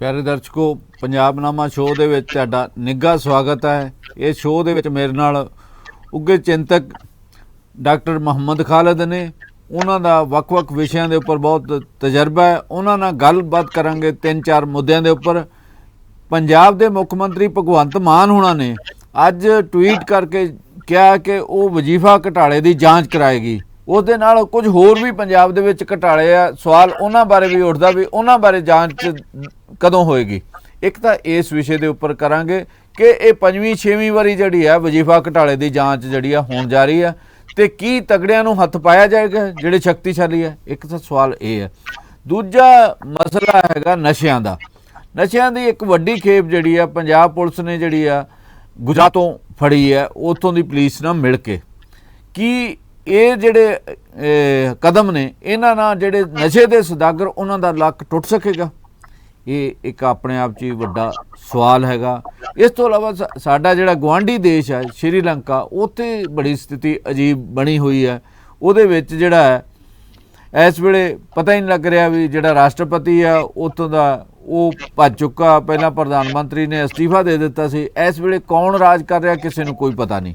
ਪਿਆਰੇ ਦਰਸ਼ਕੋ, ਪੰਜਾਬਨਾਮਾ ਸ਼ੋਅ ਦੇ ਵਿੱਚ ਤੁਹਾਡਾ ਨਿੱਘਾ ਸਵਾਗਤ ਹੈ। ਇਹ ਸ਼ੋਅ ਦੇ ਵਿੱਚ ਮੇਰੇ ਨਾਲ ਉੱਘੇ ਚਿੰਤਕ ਡਾਕਟਰ ਮੁਹੰਮਦ ਖਾਲਿਦ ਨੇ। ਉਹਨਾਂ ਦਾ ਵੱਖ-ਵੱਖ ਵਿਸ਼ਿਆਂ ਦੇ ਉੱਪਰ ਬਹੁਤ ਤਜਰਬਾ ਹੈ। ਉਹਨਾਂ ਨਾਲ ਗੱਲਬਾਤ ਕਰਾਂਗੇ 3-4 ਮੁੱਦਿਆਂ ਦੇ ਉੱਪਰ। ਪੰਜਾਬ ਦੇ ਮੁੱਖ ਮੰਤਰੀ ਭਗਵੰਤ ਮਾਨ ਹੋਣਾ ਨੇ ਅੱਜ ਟਵੀਟ ਕਰਕੇ ਕਿਹਾ ਕਿ ਉਹ ਵਜ਼ੀਫਾ ਘਟਾਲੇ ਦੀ ਜਾਂਚ ਕਰਾਏਗੀ। ਉਸ ਦੇ ਨਾਲ ਕੁਝ ਹੋਰ ਵੀ ਪੰਜਾਬ ਦੇ ਵਿੱਚ ਘਟਾਲੇ ਆ, ਸਵਾਲ ਉਹਨਾਂ ਬਾਰੇ ਵੀ ਉੱਠਦਾ ਵੀ ਉਹਨਾਂ ਬਾਰੇ ਜਾਂਚ ਕਦੋਂ ਹੋਏਗੀ। ਇੱਕ ਤਾਂ ਇਸ ਵਿਸ਼ੇ ਦੇ ਉੱਪਰ ਕਰਾਂਗੇ ਕਿ ਇਹ 5ਵੀਂ-6ਵੀਂ ਵਾਰੀ ਜਿਹੜੀ ਆ ਵਜ਼ੀਫਾ ਘਟਾਲੇ ਦੀ ਜਾਂਚ ਜਿਹੜੀ ਆ ਹੋਣ ਜਾ ਰਹੀ ਆ ਤੇ ਕੀ ਤਗੜਿਆਂ ਨੂੰ ਹੱਥ ਪਾਇਆ ਜਾਏਗਾ ਜਿਹੜੇ ਸ਼ਕਤੀਸ਼ਾਲੀ ਆ। ਇੱਕ ਤਾਂ ਸਵਾਲ ਇਹ ਹੈ। ਦੂਜਾ ਮਸਲਾ ਹੈਗਾ ਨਸ਼ਿਆਂ ਦਾ। ਨਸ਼ਿਆਂ ਦੀ ਇੱਕ ਵੱਡੀ ਖੇਪ ਜਿਹੜੀ ਆ ਪੰਜਾਬ ਪੁਲਿਸ ਨੇ ਜਿਹੜੀ ਆ ਗੁਜਰਾਤ ਤੋਂ ਫੜੀ ਹੈ, ਉੱਥੋਂ ਦੀ ਪੁਲਿਸ ਨਾਲ ਮਿਲ ਕੇ। ਕੀ ਇਹ ਜਿਹੜੇ ਕਦਮ ਨੇ ਇਹਨਾਂ ਨਾਲ ਜਿਹੜੇ ਨਸ਼ੇ ਦੇ ਸੌਦਾਗਰ ਉਹਨਾਂ ਦਾ ਲੱਕ ਟੁੱਟ ਸਕੇਗਾ? ਇਹ ਇੱਕ ਆਪਣੇ ਆਪ 'ਚ ਹੀ ਵੱਡਾ ਸਵਾਲ ਹੈਗਾ। ਇਸ ਤੋਂ ਇਲਾਵਾ ਸਾਡਾ ਜਿਹੜਾ ਗੁਆਂਢੀ ਦੇਸ਼ ਹੈ ਸ਼੍ਰੀਲੰਕਾ, ਉੱਥੇ ਬੜੀ ਸਥਿਤੀ ਅਜੀਬ ਬਣੀ ਹੋਈ ਹੈ। ਉਹਦੇ ਵਿੱਚ ਜਿਹੜਾ ਹੈ ਇਸ ਵੇਲੇ ਪਤਾ ਹੀ ਨਹੀਂ ਲੱਗ ਰਿਹਾ ਵੀ ਜਿਹੜਾ ਰਾਸ਼ਟਰਪਤੀ ਆ ਉੱਥੋਂ ਦਾ ਉਹ ਭੱਜ ਚੁੱਕਾ। ਪਹਿਲਾਂ ਪ੍ਰਧਾਨ ਮੰਤਰੀ ਨੇ ਅਸਤੀਫਾ ਦੇ ਦਿੱਤਾ ਸੀ। ਇਸ ਵੇਲੇ ਕੌਣ ਰਾਜ ਕਰ ਰਿਹਾ ਕਿਸੇ ਨੂੰ ਕੋਈ ਪਤਾ ਨਹੀਂ।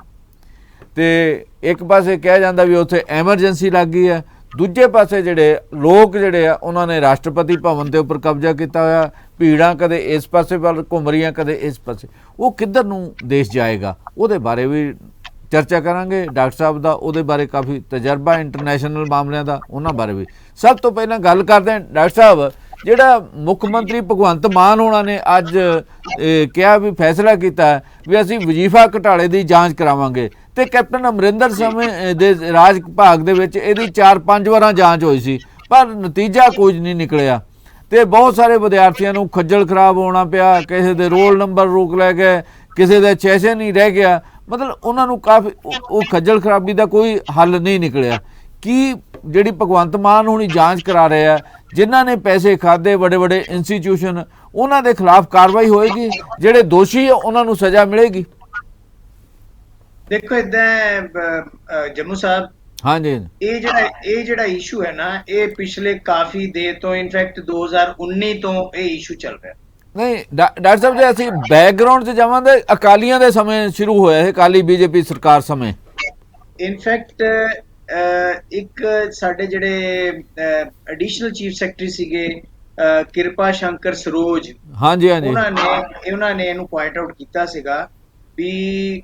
ਤੇ ਇੱਕ ਪਾਸੇ ਕਿਹਾ ਜਾਂਦਾ ਵੀ ਉੱਥੇ ਐਮਰਜੈਂਸੀ ਲੱਗ ਗਈ ਹੈ, ਦੂਜੇ ਪਾਸੇ ਜਿਹੜੇ ਲੋਕ ਜਿਹੜੇ ਆ ਉਹਨਾਂ ਨੇ ਰਾਸ਼ਟਰਪਤੀ ਭਵਨ ਦੇ ਉੱਪਰ ਕਬਜ਼ਾ ਕੀਤਾ ਹੋਇਆ। ਭੀੜਾਂ ਕਦੇ ਇਸ ਪਾਸੇ ਵੱਲ ਘੁੰਮ ਰਹੀਆਂ, ਕਦੇ ਇਸ ਪਾਸੇ। ਉਹ ਕਿੱਧਰ ਨੂੰ ਦੇਸ਼ ਜਾਏਗਾ, ਉਹਦੇ ਬਾਰੇ ਵੀ ਚਰਚਾ ਕਰਾਂਗੇ। ਡਾਕਟਰ ਸਾਹਿਬ ਦਾ ਉਹਦੇ ਬਾਰੇ ਕਾਫੀ ਤਜਰਬਾ ਇੰਟਰਨੈਸ਼ਨਲ ਮਾਮਲਿਆਂ ਦਾ, ਉਹਨਾਂ ਬਾਰੇ ਵੀ। ਸਭ ਤੋਂ ਪਹਿਲਾਂ ਗੱਲ ਕਰਦੇ ਹਾਂ ਡਾਕਟਰ ਸਾਹਿਬ, ਜਿਹੜਾ ਮੁੱਖ ਮੰਤਰੀ ਭਗਵੰਤ ਮਾਨ ਹੋਣਾ ਨੇ ਅੱਜ ਕਿਹਾ ਵੀ ਫੈਸਲਾ ਕੀਤਾ ਵੀ ਅਸੀਂ ਵਜ਼ੀਫਾ ਘਟਾਲੇ ਦੀ ਜਾਂਚ ਕਰਾਵਾਂਗੇ। ਤੇ ਕੈਪਟਨ ਅਮਰਿੰਦਰ ਸਮੇਂ ਦੇ ਰਾਜ ਵਿਭਾਗ ਦੇ ਵਿੱਚ ਇਹਦੀ 4-5 ਵਾਰਾਂ ਜਾਂਚ ਹੋਈ ਸੀ, ਪਰ ਨਤੀਜਾ ਕੁਝ ਨਹੀਂ ਨਿਕਲਿਆ ਤੇ ਬਹੁਤ ਸਾਰੇ ਵਿਦਿਆਰਥੀਆਂ ਨੂੰ ਖੱਜਲ ਖਰਾਬ ਹੋਣਾ ਪਿਆ। ਕਿਸੇ ਦੇ ਰੋਲ ਨੰਬਰ ਰੋਕ ਲੈ ਗਏ, ਕਿਸੇ ਦੇ ਸੈਸ਼ਨ ਨਹੀਂ ਰਹਿ ਗਿਆ। ਮਤਲਬ ਉਹਨਾਂ ਨੂੰ ਕਾਫੀ ਉਹ ਖੱਜਲ ਖਰਾਬੀ ਦਾ ਕੋਈ ਹੱਲ ਨਹੀਂ ਨਿਕਲਿਆ। ਕੀ ਜਿਹੜੀ ਭਗਵੰਤ ਮਾਨ ਹੁਣੀ ਜਾਂਚ ਕਰਾ ਰਹੇ ਆ, ਜਿਨ੍ਹਾਂ ਨੇ ਪੈਸੇ ਖਾਦੇ ਵੱਡੇ ਵੱਡੇ ਇੰਸਟੀਚਿਊਸ਼ਨ, ਉਹਨਾਂ ਦੇ ਖਿਲਾਫ ਕਾਰਵਾਈ ਹੋਏਗੀ? ਜਿਹੜੇ ਦੋਸ਼ੀ ਆ ਉਹਨਾਂ ਨੂੰ ਸਜ਼ਾ ਮਿਲੇਗੀ? ਦੇਖੋ ਇਦਾਂ ਜੰਮੂ ਸਾਹਿਬ, ਹਾਂਜੀ, ਇਹ ਜਿਹੜਾ ਇਸ਼ੂ ਹੈ ਨਾ, ਇਹ ਪਿਛਲੇ ਕਾਫੀ ਦੇਰ ਤੋਂ, ਇਨਫੈਕਟ 2019 ਤੋਂ ਇਹ ਇਸ਼ੂ ਚੱਲ ਰਿਹਾ। ਨਹੀਂ ਡਾਕਟਰ ਸਾਹਿਬ, ਜੇ ਅਸੀਂ ਬੈਕਗਰਾਉਂਡ 'ਚ ਜਾਵਾਂਗੇ, ਅਕਾਲੀਆਂ ਦੇ ਸਮੇਂ ਸ਼ੁਰੂ ਹੋਇਆ ਇਹ, ਅਕਾਲੀ ਬੀਜੇਪੀ ਸਰਕਾਰ ਸਮੇਂ। ਇਨਫੈਕਟ ਇੱਕ ਸਾਡੇ ਜਿਹੜੇ ਐਡੀਸ਼ਨਲ ਚੀਫ ਸੈਕਟਰੀ ਸੀਗੇ ਕਿਰਪਾ ਸ਼ੰਕਰ ਸਰੋਜ, ਹਾਂਜੀ ਹਾਂਜੀ, ਉਹਨਾਂ ਨੇ ਇਹਨੂੰ ਪੁਆਇੰਟ ਆਊਟ ਕੀਤਾ ਸੀਗਾ ਵੀ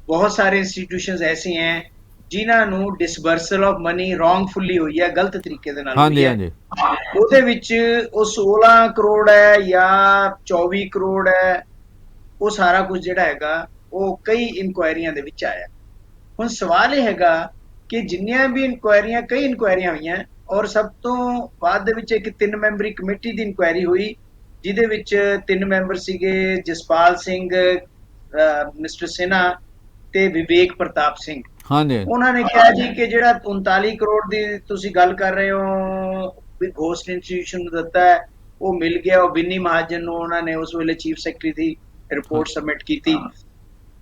ਬਹੁਤ ਸਾਰੇ ਇੰਸਟੀਟਿਊਸ਼ਨਸ ਐਸੇ ਹੈ ਜਿਨ੍ਹਾਂ ਨੂੰ ਡਿਸਬਰਸਲ ਆਫ ਮਨੀ ਰੋਂਗਫੁਲੀ ਹੋਈ ਹੈ, ਗਲਤ ਤਰੀਕੇ ਦੇ ਨਾਲ ਹੋਈ ਹੈ। ਉਹਦੇ ਵਿੱਚ ਉਹ 16 ਕਰੋੜ ਹੈ ਜਾਂ 24 ਕਰੋੜ ਹੈ, ਉਹ ਸਾਰਾ ਕੁਝ ਜਿਹੜਾ ਹੈਗਾ ਉਹ ਕਈ ਇਨਕੁਆਇਰੀਆਂ ਦੇ ਵਿੱਚ ਆਇਆ। ਹੁਣ ਸਵਾਲ ਇਹ ਹੈਗਾ ਕਿ ਜਿੰਨੀਆਂ ਵੀ ਕਈ ਇਨਕੁਆਇਰੀਆਂ ਹੋਈਆਂ, ਔਰ ਸਭ ਤੋਂ ਬਾਅਦ ਦੇ ਵਿੱਚ ਇੱਕ 3 ਮੈਂਬਰੀ ਕਮੇਟੀ ਦੀ ਇਨਕੁਆਇਰੀ ਹੋਈ, ਜਿਹਦੇ ਵਿੱਚ 3 ਮੈਂਬਰ ਸੀਗੇ ਜਸਪਾਲ ਸਿੰਘ, ਮਿਸਟਰ ਸਿਨਹਾ ਤੇ ਵਿਵੇਕ ਪ੍ਰਤਾਪ ਸਿੰਘ। ਉਹਨਾਂ ਨੇ ਕਿਹਾ ਜੀ ਕਿ ਜਿਹੜਾ 39 ਕਰੋੜ ਦੀ ਤੁਸੀਂ ਗੱਲ ਕਰ ਰਹੇ ਹੋ ਵੀ ਘੋਸਟ ਇੰਸਟੀਟਿਊਸ਼ਨ ਨੂੰ ਦਿੱਤਾ ਹੈ, ਉਹ ਮਿਲ ਗਿਆ। ਉਹ ਬਿੰਨੀ ਮਹਾਜਨ ਨੂੰ ਉਹਨਾਂ ਨੇ ਉਸ ਵੇਲੇ ਚੀਫ ਸੈਕਟਰੀ ਦੀ ਰਿਪੋਰਟ ਸਬਮਿਟ ਕੀਤੀ।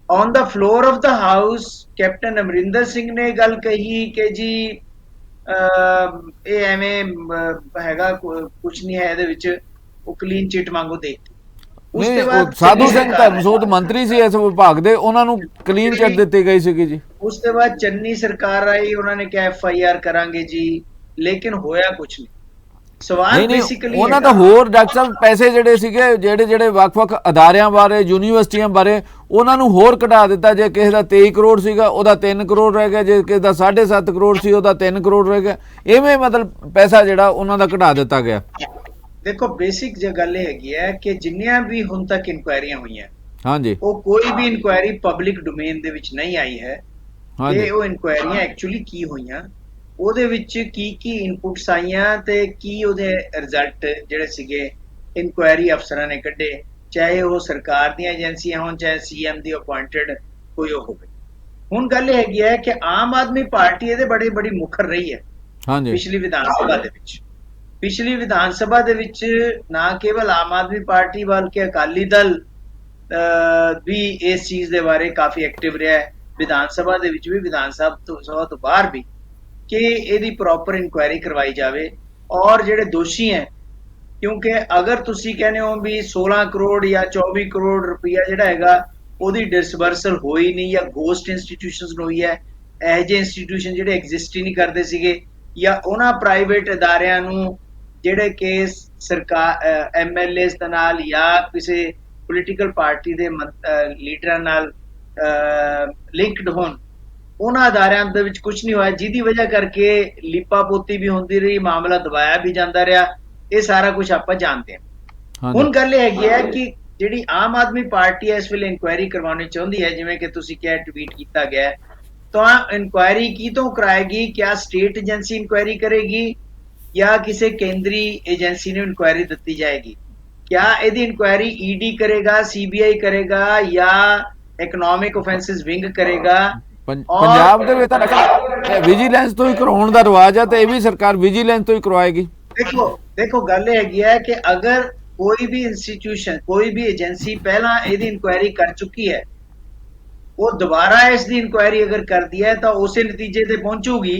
On the floor of the house captain Amarinder Singh ਨੇ ਗੱਲ ਕਹੀ ਕਿ ਜੀ ਇਹ ਐਵੇਂ ਹੈਗਾ, ਕੁਝ ਨਹੀਂ ਹੈ ਇਹਦੇ ਵਿੱਚ, ਉਹ ਕਲੀਨ ਚਿੱਟ ਵਾਂਗੂ ਦੇਤੀ। ਸਾਧੂ ਸਿੰਘ ਧਰਮਸੋਤ ਮੰਤਰੀ ਸੀ ਇਸ ਵਿਭਾਗ ਦੇ, ਉਹਨਾਂ ਨੂੰ ਕਲੀਨ ਚਿੱਟ ਦਿੱਤੀ ਗਈ ਸੀਗੀ ਜੀ। ਉਸ ਤੋਂ ਬਾਅਦ ਚੰਨੀ ਸਰਕਾਰ ਆਈ, ਉਹਨਾਂ ਨੇ ਕਿਹਾ FIR ਕਰਾਂਗੇ ਜੀ, ਲੇਕਿਨ ਹੋਇਆ ਕੁਝ ਨਹੀਂ। ਸਵਾਲ ਬੇਸਿਕਲੀ ਉਹਨਾਂ ਦਾ ਹੋਰ ਡਾਕਟਰ ਸਾਹਿਬ ਪੈਸੇ ਜਿਹੜੇ ਸੀਗੇ, ਜਿਹੜੇ ਵੱਖ-ਵੱਖ ਅਦਾਰਿਆਂ ਬਾਰੇ, ਯੂਨੀਵਰਸਿਟੀਆਂ ਬਾਰੇ, ਉਹਨਾਂ ਨੂੰ ਹੋਰ ਘਟਾ ਦਿੱਤਾ। ਜੇ ਕਿਸੇ ਦਾ 23 ਕਰੋੜ ਸੀਗਾ ਉਹਦਾ 3 ਕਰੋੜ ਰਹਿ ਗਿਆ, ਜੇ ਕਿਸੇ ਦਾ 7.5 ਕਰੋੜ ਸੀ ਉਹਦਾ 3 ਕਰੋੜ ਰਹਿ ਗਿਆ। ਇਵੇਂ ਮਤਲਬ ਪੈਸਾ ਜਿਹੜਾ ਉਹਨਾਂ ਦਾ ਘਟਾ ਦਿੱਤਾ ਗਿਆ। ਦੇਖੋ ਬੇਸਿਕ ਜੇ ਗੱਲ ਇਹ ਹੈਗੀ ਹੈ ਕਿ ਜਿੰਨੀਆਂ ਵੀ ਹੁਣ ਤੱਕ ਇਨਕੁਆਇਰੀਆਂ ਹੋਈਆਂ, ਹਾਂਜੀ, ਉਹ ਕੋਈ ਵੀ ਇਨਕੁਆਇਰੀ ਪਬਲਿਕ ਡੋਮੇਨ ਦੇ ਵਿੱਚ ਨਹੀਂ ਆਈ ਹੈ ਕਿ ਉਹ ਇਨਕੁਆਇਰੀਆਂ ਐਕਚੁਅਲੀ ਕੀ ਹੋਈਆਂ, ਉਹਦੇ ਵਿੱਚ ਕੀ ਇਨਪੁਟਸ ਆਈਆਂ ਤੇ ਕੀ ਉਹਦੇ ਰਿਜ਼ਲਟ ਜਿਹੜੇ ਸੀਗੇ ਇਨਕੁਆਇਰੀ ਅਫਸਰਾਂ ਨੇ ਕੱਢੇ, ਚਾਹੇ ਉਹ ਸਰਕਾਰ ਦੀਆਂ ਏਜੰਸੀਆਂ ਹੋਣ, ਚਾਹੇ CM ਦੀ ਅਪੁਆਇੰਟਡ ਕੋਈ ਉਹ ਹੋਵੇ। ਹੁਣ ਗੱਲ ਇਹ ਹੈਗੀ ਹੈ ਕਿ ਆਮ ਆਦਮੀ ਪਾਰਟੀ ਇਹਦੇ ਬੜੀ ਮੁਖਰ ਰਹੀ ਹੈ ਪਿਛਲੀ ਵਿਧਾਨ ਸਭਾ ਦੇ ਵਿੱਚ। ਪਿਛਲੀ ਵਿਧਾਨ ਸਭਾ ਦੇ ਵਿੱਚ ਨਾ ਕੇਵਲ ਆਮ ਆਦਮੀ ਪਾਰਟੀ ਬਲਕਿ ਅਕਾਲੀ ਦਲ ਵੀ ਇਸ ਚੀਜ਼ ਦੇ ਬਾਰੇ ਕਾਫੀ ਐਕਟਿਵ ਰਿਹਾ ਹੈ, ਵਿਧਾਨ ਸਭਾ ਦੇ ਵਿੱਚ ਵੀ, ਵਿਧਾਨ ਸਭਾ ਤੋਂ ਬਾਹਰ ਵੀ, ਕਿ ਇਹਦੀ ਪ੍ਰੋਪਰ ਇਨਕੁਆਇਰੀ ਕਰਵਾਈ ਜਾਵੇ ਔਰ ਜਿਹੜੇ ਦੋਸ਼ੀ ਹੈ ਕਿਉਂਕਿ ਅਗਰ ਤੁਸੀਂ ਕਹਿੰਦੇ ਹੋ ਵੀ 16 ਕਰੋੜ ਜਾਂ 24 ਕਰੋੜ ਰੁਪਈਆ ਜਿਹੜਾ ਹੈਗਾ ਉਹਦੀ ਡਿਸਬਰਸਲ ਹੋਈ ਨਹੀਂ ਜਾਂ ਗੋਸਟ ਇੰਸਟੀਟਿਊਸ਼ਨਸ ਹੋਈ ਹੈ, ਇਹੋ ਜਿਹੇ ਇੰਸਟੀਟਿਊਸ਼ਨ ਜਿਹੜੇ ਐਗਜ਼ਿਸਟ ਹੀ ਨਹੀਂ ਕਰਦੇ ਸੀਗੇ, ਜਾਂ ਉਹਨਾਂ ਪ੍ਰਾਈਵੇਟ ਅਦਾਰਿਆਂ ਨੂੰ ਜਿਹੜੇ ਕਿ ਸਰਕਾਰ ਐਮਐਲਏਸ ਦੇ ਨਾਲ ਜਾਂ ਕਿਸੇ ਪੋਲੀਟੀਕਲ ਪਾਰਟੀ ਦੇ ਲੀਡਰਾਂ ਨਾਲ ਲਿੰਕਡ ਹੋਣ, ਉਹਨਾਂ ਅਦਾਰਿਆਂ ਦੇ ਵਿੱਚ ਕੁਝ ਨਹੀਂ ਹੋਇਆ, ਜਿਹਦੀ ਵਜ੍ਹਾ ਕਰਕੇ ਲੀਪਾ ਪੋਤੀ ਵੀ ਹੁੰਦੀ ਰਹੀ, ਮਾਮਲਾ ਦਬਾਇਆ ਵੀ ਜਾਂਦਾ ਰਿਹਾ। ਇਹ ਸਾਰਾ ਕੁਝ ਆਪਾਂ ਜਾਣਦੇ ਹਾਂ। ਹੁਣ ਗੱਲ ਇਹ ਹੈਗੀ ਹੈ ਕਿ ਜਿਹੜੀ ਆਮ ਆਦਮੀ ਪਾਰਟੀ ਹੈ ਇਸ ਵੇਲੇ ਇਨਕੁਆਇਰੀ ਕਰਵਾਉਣੀ ਚਾਹੁੰਦੀ ਹੈ, ਜਿਵੇਂ ਕਿ ਤੁਸੀਂ ਕਿਹਾ ਟਵੀਟ ਕੀਤਾ ਗਿਆ, ਤਾਂ ਇਨਕੁਆਇਰੀ ਕੀ ਤੋਂ ਕਰਾਏਗੀ? ਕਿਆ ਸਟੇਟ ਏਜੰਸੀ ਇਨਕੁਆਇਰੀ ਕਰੇਗੀ ਜਾਂ ਕਿਸੇ ਕੇਂਦਰੀ ਏਜੰਸੀ ਨੂੰ ਇਨਕੁਆਇਰੀ ਦਿੱਤੀ ਜਾਏਗੀ? ਕਿਆ ਇਹਦੀ ਇਨਕੁਆਇਰੀ ਈਡੀ ਕਰੇਗਾ, ਸੀਬੀਆਈ ਕਰੇਗਾ ਜਾਂ ਇਕਨੋਮਿਕ ਆਫੈਂਸਿਸ ਵਿੰਗ ਕਰੇਗਾ? ਪੰਜਾਬ ਦੇ ਵਿੱਚ ਤਾਂ ਵਿਜੀਲੈਂਸ ਤੋਂ ਹੀ ਕਰਾਉਣ ਦਾ ਰਿਵਾਜ ਹੈ, ਤੇ ਇਹ ਵੀ ਸਰਕਾਰ ਵਿਜੀਲੈਂਸ ਤੋਂ ਹੀ ਕਰਵਾਏਗੀ। ਦੇਖੋ ਗੱਲ ਇਹ ਹੈਗੀ ਹੈ ਕਿ ਅਗਰ ਕੋਈ ਵੀ ਇੰਸਟੀਟਿਊਸ਼ਨ, ਕੋਈ ਵੀ ਏਜੰਸੀ ਪਹਿਲਾਂ ਇਹਦੀ ਇਨਕੁਆਇਰੀ ਕਰ ਚੁੱਕੀ ਹੈ, ਉਹ ਦੁਬਾਰਾ ਇਸ ਦੀ ਇਨਕੁਆਇਰੀ ਅਗਰ ਕਰਦੀ ਹੈ ਤਾਂ ਉਸੇ ਨਤੀਜੇ ਤੇ ਪਹੁੰਚੂਗੀ,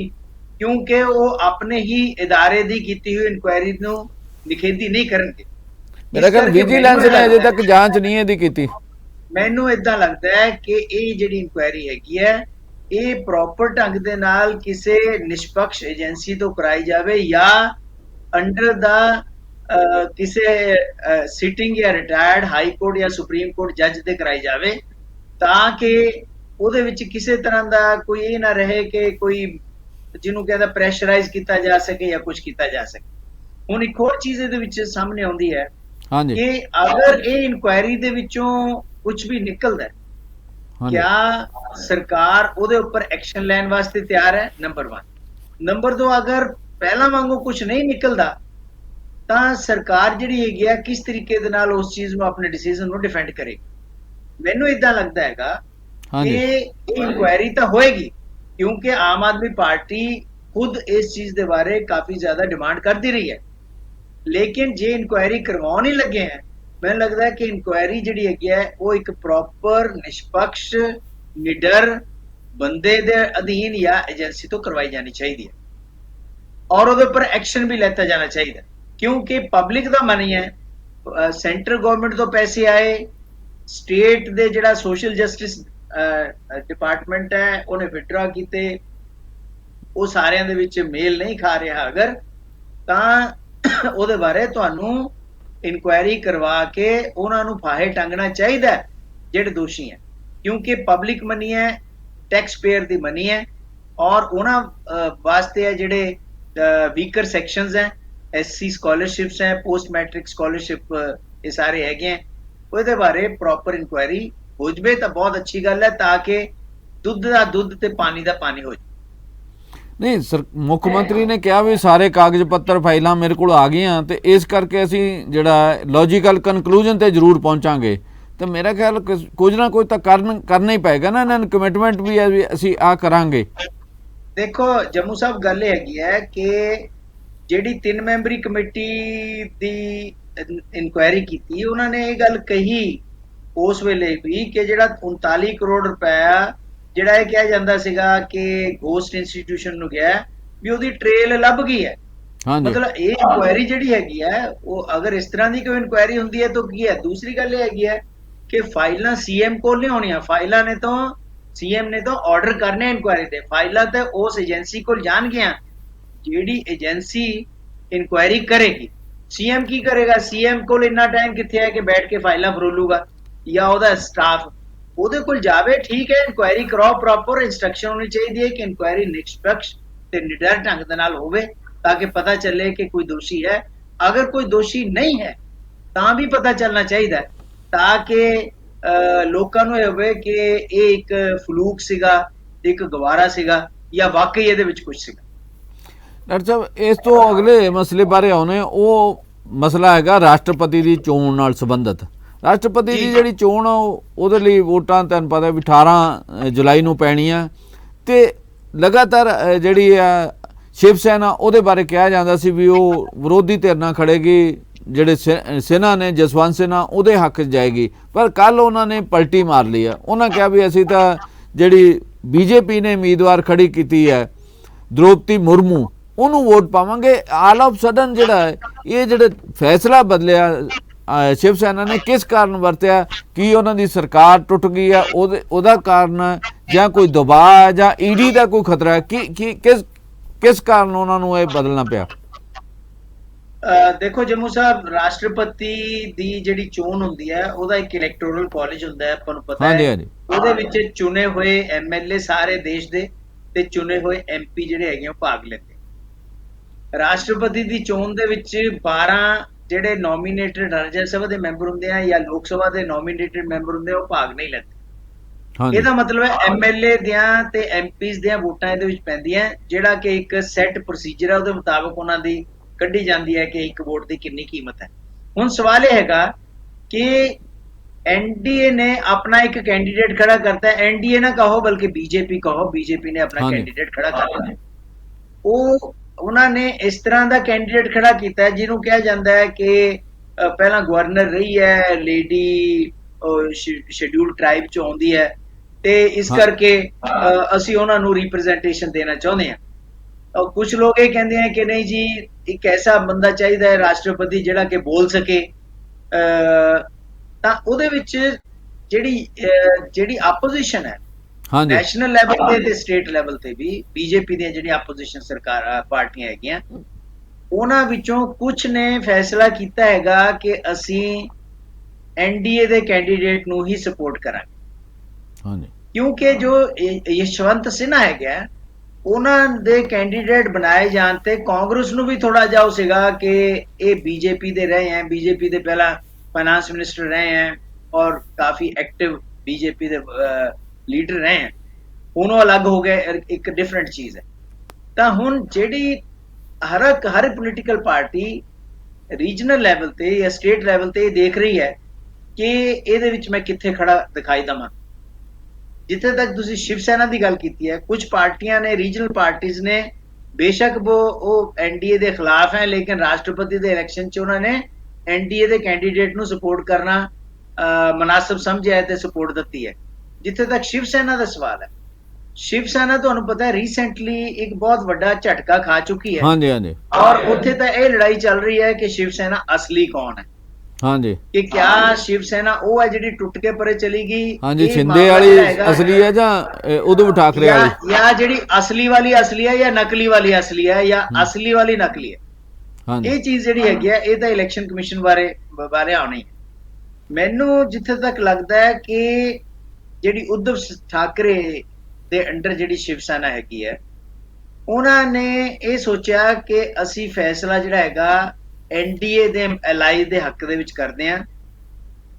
ਕਿਉਂਕਿ ਉਹ ਆਪਣੇ ਹੀ ਇਦਾਰੇ ਦੀ ਕੀਤੀ ਹੋਈ ਇਨਕੁਆਇਰੀ ਨੂੰ ਨਿਖੇਧੀ ਨਹੀਂ ਕਰਨਗੇ। ਮੇਰਾ ਖਿਆਲ ਵਿਜੀਲੈਂਸ ਨੇ ਅਜੇ ਤੱਕ ਜਾਂਚ ਨਹੀਂ ਇਹਦੀ ਕੀਤੀ। ਮੈਨੂੰ ਇਦਾਂ ਲੱਗਦਾ ਹੈ ਕਿ ਇਹ ਜਿਹੜੀ ਇਨਕੁਆਇਰੀ ਹੈਗੀ ਹੈ ਇਹ ਪ੍ਰੋਪਰ ਢੰਗ ਦੇ ਨਾਲ ਕਿਸੇ ਨਿਸ਼ਪਕਸ਼ ਏਜੰਸੀ ਤੋਂ ਕਰਾਈ ਜਾਵੇ ਜਾਂ ਅੰਡਰ ਦਾ ਕਿਸੇ ਸਿਟਿੰਗ ਜਾਂ ਰਿਟਾਇਰਡ ਹਾਈ ਕੋਰਟ ਜਾਂ ਸੁਪਰੀਮ ਕੋਰਟ ਜੱਜ ਤੇ ਕਰਾਈ ਜਾਵੇ, ਤਾਂ ਕਿ ਉਹਦੇ ਵਿੱਚ ਕਿਸੇ ਤਰ੍ਹਾਂ ਦਾ ਕੋਈ ਇਹ ਨਾ ਰਹੇ ਕਿ ਕੋਈ ਜਿਹਨੂੰ ਕਹਿੰਦਾ ਪ੍ਰੈਸ਼ਰਾਈਜ਼ ਕੀਤਾ ਜਾ ਸਕੇ ਜਾਂ ਕੁਝ ਕੀਤਾ ਜਾ ਸਕੇ। ਹੁਣ ਇੱਕ ਹੋਰ ਚੀਜ਼ ਇਹਦੇ ਵਿੱਚ ਸਾਹਮਣੇ ਆਉਂਦੀ ਹੈ ਕਿ ਅਗਰ ਇਹ ਇਨਕੁਆਇਰੀ ਦੇ ਵਿੱਚੋਂ ਕੁਝ ਵੀ ਨਿਕਲਦਾ ਹੈ, ਕਿਆ ਸਰਕਾਰ ਉਹਦੇ ਉੱਪਰ ਐਕਸ਼ਨ ਲੈਣ ਵਾਸਤੇ ਤਿਆਰ ਹੈ? ਨੰਬਰ 1। ਨੰਬਰ 2, ਅਗਰ ਪਹਿਲਾਂ ਵਾਂਗੂ ਕੁਝ ਨਹੀਂ ਨਿਕਲਦਾ ਤਾਂ ਸਰਕਾਰ ਜਿਹੜੀ ਹੈਗੀ ਆ ਕਿਸ ਤਰੀਕੇ ਦੇ ਨਾਲ ਉਸ ਚੀਜ਼ ਨੂੰ, ਆਪਣੇ ਡਿਸੀਜਨ ਨੂੰ ਡਿਫੈਂਡ ਕਰੇਗੀ? ਮੈਨੂੰ ਇਦਾਂ ਲੱਗਦਾ ਹੈਗਾ ਕਿ ਇਹ ਇਨਕੁਆਇਰੀ ਤਾਂ ਹੋਏਗੀ, ਕਿਉਂਕਿ ਆਮ ਆਦਮੀ ਪਾਰਟੀ ਖੁਦ ਇਸ ਚੀਜ਼ ਦੇ ਬਾਰੇ ਕਾਫੀ ਜ਼ਿਆਦਾ ਡਿਮਾਂਡ ਕਰਦੀ ਰਹੀ ਹੈ। ਲੇਕਿਨ ਜੇ ਇਨਕੁਆਇਰੀ ਕਰਵਾਉਣ ਹੀ ਲੱਗੇ ਹੈ, ਮੈਨੂੰ ਲੱਗਦਾ ਹੈ ਕਿ ਇਨਕੁਆਇਰੀ ਜਿਹੜੀ ਹੈਗੀ ਹੈ ਉਹ ਇੱਕ ਪ੍ਰੋਪਰ ਨਿਸ਼ਪਕਸ਼ ਨਿਡਰ ਬੰਦੇ ਦੇ ਅਧੀਨ ਜਾਂ ਏਜੰਸੀ ਤੋਂ ਕਰਵਾਈ ਜਾਣੀ ਚਾਹੀਦੀ ਹੈ, ਔਰ ਉਹਦੇ ਉੱਪਰ ਐਕਸ਼ਨ ਵੀ ਲੈਤਾ ਜਾਣਾ ਚਾਹੀਦਾ, ਕਿਉਂਕਿ ਪਬਲਿਕ ਦਾ ਮਨੀ ਹੈ। ਸੈਂਟਰਲ ਗਵਰਨਮੈਂਟ ਤੋਂ ਪੈਸੇ ਆਏ, ਸਟੇਟ ਦੇ ਜਿਹੜਾ ਸੋਸ਼ਲ ਜਸਟਿਸ ਡਿਪਾਰਟਮੈਂਟ ਹੈ ਉਹਨੇ ਵਿਡਰਾ ਕੀਤੇ, ਉਹ ਸਾਰਿਆਂ ਦੇ ਵਿੱਚ ਮੇਲ ਨਹੀਂ ਖਾ ਰਿਹਾ ਅਗਰ, ਤਾਂ ਉਹਦੇ ਬਾਰੇ ਤੁਹਾਨੂੰ ਇਨਕੁਆਇਰੀ ਕਰਵਾ ਕੇ ਉਹਨਾਂ ਨੂੰ ਫਾਹੇ ਟੰਗਣਾ ਚਾਹੀਦਾ ਜਿਹੜੇ ਦੋਸ਼ੀ ਹੈ, ਕਿਉਂਕਿ ਪਬਲਿਕ ਮਨੀ ਹੈ, ਟੈਕਸ ਪੇਅਰ ਦੀ ਮਨੀ ਹੈ, ਔਰ ਉਹਨਾਂ ਵਾਸਤੇ ਹੈ ਜਿਹੜੇ ਵੀਕਰ ਸੈਕਸ਼ਨਸ ਹੈ, ਐਸਸੀ ਸਕਾਲਰਸ਼ਿਪਸ ਹੈ, ਪੋਸਟ ਮੈਟ੍ਰਿਕ ਸਕਾਲਰਸ਼ਿਪ, ਇਹ ਸਾਰੇ ਹੈਗੇ ਹੈ। ਉਹਦੇ ਬਾਰੇ ਪ੍ਰੋਪਰ ਇਨਕੁਆਇਰੀ ਹੋ ਜਵੇ ਤਾਂ ਬਹੁਤ ਅੱਛੀ ਗੱਲ ਹੈ, ਤਾਂ ਕਿ ਦੁੱਧ ਦਾ ਦੁੱਧ ਤੇ ਪਾਣੀ ਦਾ ਪਾਣੀ ਹੋ ਜਾਵੇ। ਨਹੀਂ ਸਰ, ਮੁੱਖ ਮੰਤਰੀ ਨੇ ਕਿਹਾ ਵੀ ਸਾਰੇ ਕਾਗਜ਼ ਪੱਤਰ ਫਾਈਲਾਂ ਮੇਰੇ ਕੋਲ ਆ ਗਈਆਂ, ਤੇ ਇਸ ਕਰਕੇ ਅਸੀਂ ਜਿਹੜਾ ਲੌਜੀਕਲ ਕਨਕਲੂਜਨ ਤੇ ਜ਼ਰੂਰ ਪਹੁੰਚਾਂਗੇ। ਤੇ ਮੇਰਾ ਖਿਆਲ ਕੁਝ ਨਾ ਕੁਝ ਤਾਂ ਕਰਨਾ ਹੀ ਪਏਗਾ ਨਾ, ਇਹਨਾਂ ਨੂੰ ਕਮਿਟਮੈਂਟ ਵੀ ਹੈ ਵੀ ਅਸੀਂ ਆ ਕਰਾਂਗੇ। ਦੇਖੋ ਜੰਮੂ ਸਾਹਿਬ, ਗੱਲ ਇਹ ਹੈਗੀ ਹੈ ਕਿ ਜਿਹੜੀ 3 ਮੈਂਬਰੀ ਕਮੇਟੀ ਦੀ ਇਨਕੁਆਇਰੀ ਕੀਤੀ, ਉਹਨਾਂ ਨੇ ਇਹ ਗੱਲ ਕਹੀ ਉਸ ਵੇਲੇ ਵੀ ਕਿ ਜਿਹੜਾ 39 ਕਰੋੜ ਰੁਪਇਆ ਜਿਹੜਾ ਇਹ ਕਿਹਾ ਜਾਂਦਾ ਸੀਗਾ ਕਿ ਗੋਸਟ ਇੰਸਟੀਟਿਊਸ਼ਨ ਨੂੰ ਗਿਆ, ਵੀ ਉਹਦੀ ਟ੍ਰੇਲ ਲੱਭ ਗਈ ਹੈ। ਮਤਲਬ ਇਹ ਇਨਕੁਆਇਰੀ ਜਿਹੜੀ ਹੈਗੀ ਹੈ ਉਹ ਅਗਰ ਇਸ ਤਰ੍ਹਾਂ ਦੀ ਕੋਈ ਇਨਕੁਆਇਰੀ ਹੁੰਦੀ ਹੈ ਤਾਂ ਕੀ ਹੈ? ਦੂਸਰੀ ਗੱਲ ਇਹ ਹੈਗੀ ਹੈ ਕਿ ਫਾਈਲਾਂ ਸੀਐਮ ਕੋਲ ਨਹੀਂ ਹੋਣੀਆਂ, ਫਾਈਲਾਂ ਨੇ ਤਾਂ ਸੀਐਮ ਨੇ ਤਾਂ ਆਰਡਰ ਕਰਨੇ ਇਨਕੁਆਇਰੀ ਦੇ, ਫਾਈਲਾਂ ਤੇ ਉਸ ਏਜੰਸੀ ਕੋਲ ਜਾਣਗੀਆਂ ਜਿਹੜੀ ਏਜੰਸੀ ਇਨਕੁਆਇਰੀ ਕਰੇਗੀ। ਸੀਐਮ ਕੀ ਕਰੇਗਾ? ਸੀਐਮ ਕੋਲ ਇੰਨਾ ਟਾਈਮ ਕਿੱਥੇ ਹੈ ਕਿ ਬੈਠ ਕੇ ਫਾਈਲਾਂ ਫਰੋਲੂਗਾ, ਜਾਂ ਉਹਦਾ ਸਟਾਫ ਉਹਦੇ ਕੋਲ ਜਾਵੇ। ਠੀਕ ਹੈ, ਇਨਕੁਆਇਰੀ ਕਰਾਓ, ਪ੍ਰੋਪਰ ਇੰਸਟਰਕਸ਼ਨ ਹੋਣੀ ਚਾਹੀਦੀ ਹੈ ਕਿ ਇਨਕੁਆਇਰੀ ਨਿਸ਼ਪਕਸ਼ ਤੇ ਨਿਡਰ ਢੰਗ ਦੇ ਨਾਲ ਹੋਵੇ, ਤਾਂ ਕਿ ਪਤਾ ਚੱਲੇ ਕਿ ਕੋਈ ਦੋਸ਼ੀ ਹੈ। ਅਗਰ ਕੋਈ ਦੋਸ਼ੀ ਨਹੀਂ ਹੈ ਤਾਂ ਵੀ ਪਤਾ ਚੱਲਣਾ ਚਾਹੀਦਾ, ਤਾਂ ਕਿ ਲੋਕਾਂ ਨੂੰ ਇਹ ਹੋਵੇ ਕਿ ਇਹ ਇੱਕ ਫਲੂਕ ਸੀਗਾ, ਇੱਕ ਗਵਾਰਾ ਸੀਗਾ, ਜਾਂ ਵਾਕਈ ਇਹਦੇ ਵਿੱਚ ਕੁਝ ਸੀਗਾ। ਡਾਕਟਰ ਸਾਹਿਬ, ਇਸ ਤੋਂ ਅਗਲੇ ਮਸਲੇ ਬਾਰੇ ਆਉਣੇ, ਉਹ ਮਸਲਾ ਹੈਗਾ ਰਾਸ਼ਟਰਪਤੀ ਦੀ ਚੋਣ ਨਾਲ ਸੰਬੰਧਿਤ। ਰਾਸ਼ਟਰਪਤੀ ਦੀ ਜਿਹੜੀ ਚੋਣ ਉਹਦੇ ਲਈ ਵੋਟਾਂ ਤੁਹਾਨੂੰ ਪਤਾ ਵੀ 18 ਜੁਲਾਈ ਨੂੰ ਪੈਣੀਆਂ, ਤੇ ਲਗਾਤਾਰ ਜਿਹੜੀ ਆ ਸ਼ਿਵ ਸੈਨਾ ਉਹਦੇ ਬਾਰੇ ਕਿਹਾ ਜਾਂਦਾ ਸੀ ਵੀ ਉਹ ਵਿਰੋਧੀ ਧਿਰ ਨਾਲ ਖੜੇਗੀ, ਜਿਹੜੇ ਸਿਨਹਾ ਨੇ, ਜਸਵੰਤ ਸਿਨਹਾ, ਉਹਦੇ ਹੱਕ 'ਚ ਜਾਏਗੀ। ਪਰ ਕੱਲ ਉਹਨਾਂ ਨੇ ਪਲਟੀ ਮਾਰ ਲਈ ਆ, ਉਹਨਾਂ ਕਿਹਾ ਵੀ ਅਸੀਂ ਤਾਂ ਜਿਹੜੀ ਬੀਜੇਪੀ ਨੇ ਉਮੀਦਵਾਰ ਖੜੀ ਕੀਤੀ ਹੈ ਦ੍ਰੋਪਦੀ ਮੁਰਮੂ, ਉਹਨੂੰ ਵੋਟ ਪਾਵਾਂਗੇ। ਆਲ ਆਫ ਸਡਨ ਜਿਹੜਾ ਹੈ ਇਹ ਜਿਹੜੇ ਫੈਸਲਾ ਬਦਲਿਆ ਸ਼ਿਵ ਸੈਨਾ ਨੇ ਕਿਸ ਕਾਰਨ ਵਰਤਿਆ? ਕੀ ਉਹਨਾਂ ਦੀ ਸਰਕਾਰ ਟੁੱਟ ਗਈ ਆ ਉਹਦਾ ਕਾਰਨ ਹੈ, ਜਾਂ ਕੋਈ ਦਬਾਅ ਹੈ, ਜਾਂ ਈਡੀ ਦਾ ਕੋਈ ਖਤਰਾ ਹੈ? ਕੀ ਕਿਸ ਕਾਰਨ ਉਹਨਾਂ ਨੂੰ ਇਹ ਬਦਲਣਾ ਪਿਆ? ਦੇਖੋ ਜੰਮੂ ਸਾਹਿਬ, ਰਾਸ਼ਟਰਪਤੀ ਦੀ ਜਿਹੜੀ ਚੋਣ ਹੁੰਦੀ ਹੈ ਉਹਦਾ ਇੱਕ ਇਲੈਕਟੋਰਲ ਕਾਲਜ ਹੁੰਦਾ ਹੈ, ਆਪਾਂ ਨੂੰ ਪਤਾ ਹਾਂਜੀ ਹੈ। ਹਾਂਜੀ ਉਹਦੇ ਵਿੱਚ ਚੁਣੇ ਹੋਏ ਐਮਐਲਏ ਸਾਰੇ ਦੇਸ਼ ਦੇ ਤੇ ਚੁਣੇ ਹੋਏ ਐਮਪੀ ਜਿਹੜੇ ਹੈਗੇ ਉਹ ਭਾਗ ਲੈਂਦੇ। ਰਾਸ਼ਟਰਪਤੀ ਦੀ ਚੋਣ ਦੇ ਵਿੱਚ 12 ਜਿਹੜੇ ਨੋਮੀਨੇਟਡ ਰਾਜ ਸਭਾ ਦੇ ਮੈਂਬਰ ਹੁੰਦੇ ਆ ਜਾਂ ਲੋਕ ਸਭਾ ਦੇ ਨੋਮੀਨੇਟਡ ਮੈਂਬਰ ਹੁੰਦੇ ਆ, ਉਹ ਭਾਗ ਨਹੀਂ ਲੈਂਦੇ। ਹਾਂਜੀ ਇਹਦਾ ਮਤਲਬ ਹੈ ਐਮਐਲਏ ਦੀਆਂ ਤੇ ਐਮਪੀਜ਼ ਦੀਆਂ ਵੋਟਾਂ ਇਹਦੇ ਵਿੱਚ ਪੈਂਦੀਆਂ, ਜਿਹੜਾ ਕਿ ਇੱਕ ਸੈੱਟ ਪ੍ਰੋਸੀਜਰ ਹੈ, ਉਹਦੇ ਮੁਤਾਬਕ ਉਹਨਾਂ ਦੀ ਕੱਢੀ ਜਾਂਦੀ ਹੈ ਕਿ ਇੱਕ ਵੋਟ ਦੀ ਕਿੰਨੀ ਕੀਮਤ ਹੈ। ਹੁਣ ਸਵਾਲ ਇਹ ਹੈਗਾ ਕਿ एनडीए ने अपना एक कैंडिडेट खड़ा करता है, एनडीए ना कहो बल्कि बीजेपी कहो, बीजेपी ने अपना कैंडिडेट खड़ा करता है। वो उन्होंने इस तरह का कैंडिडेट खड़ा किया है जिन्हों कहा जाता है कि पहला गवर्नर रही है, लेडी शेड्यूल्ड ट्राइब चो आउंदी है, ते इस करके असी उन्हां नूं रिप्रेजेंटेशन देना चाहुंदे हां। कुछ लोग ये कहते हैं कि नहीं जी, एक ऐसा बंदा चाहिए है राष्ट्रपति जिहड़ा कि बोल सके। ਤਾਂ ਉਹਦੇ ਵਿੱਚ ਜਿਹੜੀ ਆਪੋਜੀਸ਼ਨ ਹੈ ਨੈਸ਼ਨਲ ਲੈਵਲ ਤੇ ਤੇ ਸਟੇਟ ਲੈਵਲ ਤੇ ਵੀ ਬੀਜੇਪੀ ਦੀਆਂ ਜਿਹੜੀਆਂ ਆਪੋਜੀਸ਼ਨ ਸਰਕਾਰਾਂ ਪਾਰਟੀਆਂ ਹੈਗੀਆਂ, ਉਹਨਾਂ ਵਿੱਚੋਂ ਕੁਝ ਨੇ ਫੈਸਲਾ ਕੀਤਾ ਹੈਗਾ ਕਿ ਅਸੀਂ ਐਨਡੀਏ ਦੇ ਕੈਂਡੀਡੇਟ ਨੂੰ ਹੀ ਸਪੋਰਟ ਕਰਾਂਗੇ। ਕਿਉਂਕਿ ਜੋ ਯਸ਼ਵੰਤ ਸਿਨਹਾ ਹੈਗਾ, ਉਹਨਾਂ ਦੇ ਕੈਂਡੀਡੇਟ ਬਣਾਏ ਜਾਣ ਤੇ ਕਾਂਗਰਸ ਨੂੰ ਵੀ ਥੋੜਾ ਜਿਹਾ ਸੀਗਾ ਕਿ ਇਹ ਬੀਜੇਪੀ ਦੇ ਰਹੇ ਹੈ, ਬੀਜੇਪੀ ਦੇ ਪਹਿਲਾਂ फाइनेंस मिनिस्टर रहे हैं और काफी एक्टिव बीजेपी के लीडर रहे हैं, दोनों अलग हो गए, एक डिफरेंट चीज है। तो हुण जिहड़ी हर पोलिटिकल पार्टी रीजनल लैवल ते या स्टेट लैवल ते देख रही है कि इहदे विच मैं कित्थे खड़ा दिखाई दवां। जिथे तक तुसीं शिव सेना की गल कीती है, कुछ पार्टियां ने, रीजनल पार्टीज ने, बेशक वो एनडीए के खिलाफ हैं, लेकिन राष्ट्रपति के इलैक्शन च उन्होंने एनडीए के कैंडीडेट ਨੂੰ सपोर्ट करना मुनासिब समझिया ते सपोर्ट ਦਿੱਤੀ है। जिथे तक शिव सेना का सवाल है, शिव सेना ਤੁਹਾਨੂੰ पता है रीसेंटली एक बहुत बड़ा झटका खा चुकी है। ਹਾਂਜੀ ਹਾਂਜੀ। और ਉੱਥੇ ਤਾਂ ਇਹ ਲੜਾਈ ਚੱਲ ਰਹੀ है कि शिव सेना असली कौन है। ਹਾਂਜੀ कि क्या शिव सेना ਉਹ ਹੈ ਜਿਹੜੀ ਟੁੱਟ ਕੇ ਪਰੇ ਚਲੀ ਗਈ, ਹਾਂਜੀ, ਸ਼ਿੰਦੇ ਵਾਲੀ ਅਸਲੀ ਹੈ ਜਾਂ ਉद्धਵ ਠਾਕਰੇ ਵਾਲੀ, ਜਾਂ ਜਿਹੜੀ ਅਸਲੀ ਵਾਲੀ ਅਸਲੀ ਹੈ ਜਾਂ ਨਕਲੀ ਵਾਲੀ ਅਸਲੀ ਹੈ ਜਾਂ ਅਸਲੀ ਵਾਲੀ ਨਕਲੀ ਹੈ। ਇਹ ਚੀਜ਼ ਜਿਹੜੀ ਹੈਗੀ ਹੈ ਇਹ ਤਾਂ ਇਲੈਕਸ਼ਨ ਕਮਿਸ਼ਨ ਬਾਰੇ ਆਉਣੀ ਹੈ। ਮੈਨੂੰ ਜਿੱਥੇ ਤੱਕ ਲੱਗਦਾ ਹੈ ਕਿ ਜਿਹੜੀ ਉद्धਵ ਠਾਕਰੇ ਦੇ ਅੰਡਰ ਜਿਹੜੀ ਸ਼ਿਵ ਸੈਨਾ ਹੈਗੀ ਹੈ, ਉਹਨਾਂ ਨੇ ਇਹ ਸੋਚਿਆ ਕਿ ਅਸੀਂ ਫੈਸਲਾ ਜਿਹੜਾ ਹੈਗਾ ਐਨਡੀਏ ਦੇ ਐਲਾਈ ਦੇ ਹੱਕ ਦੇ ਵਿੱਚ ਕਰਦੇ ਹਾਂ।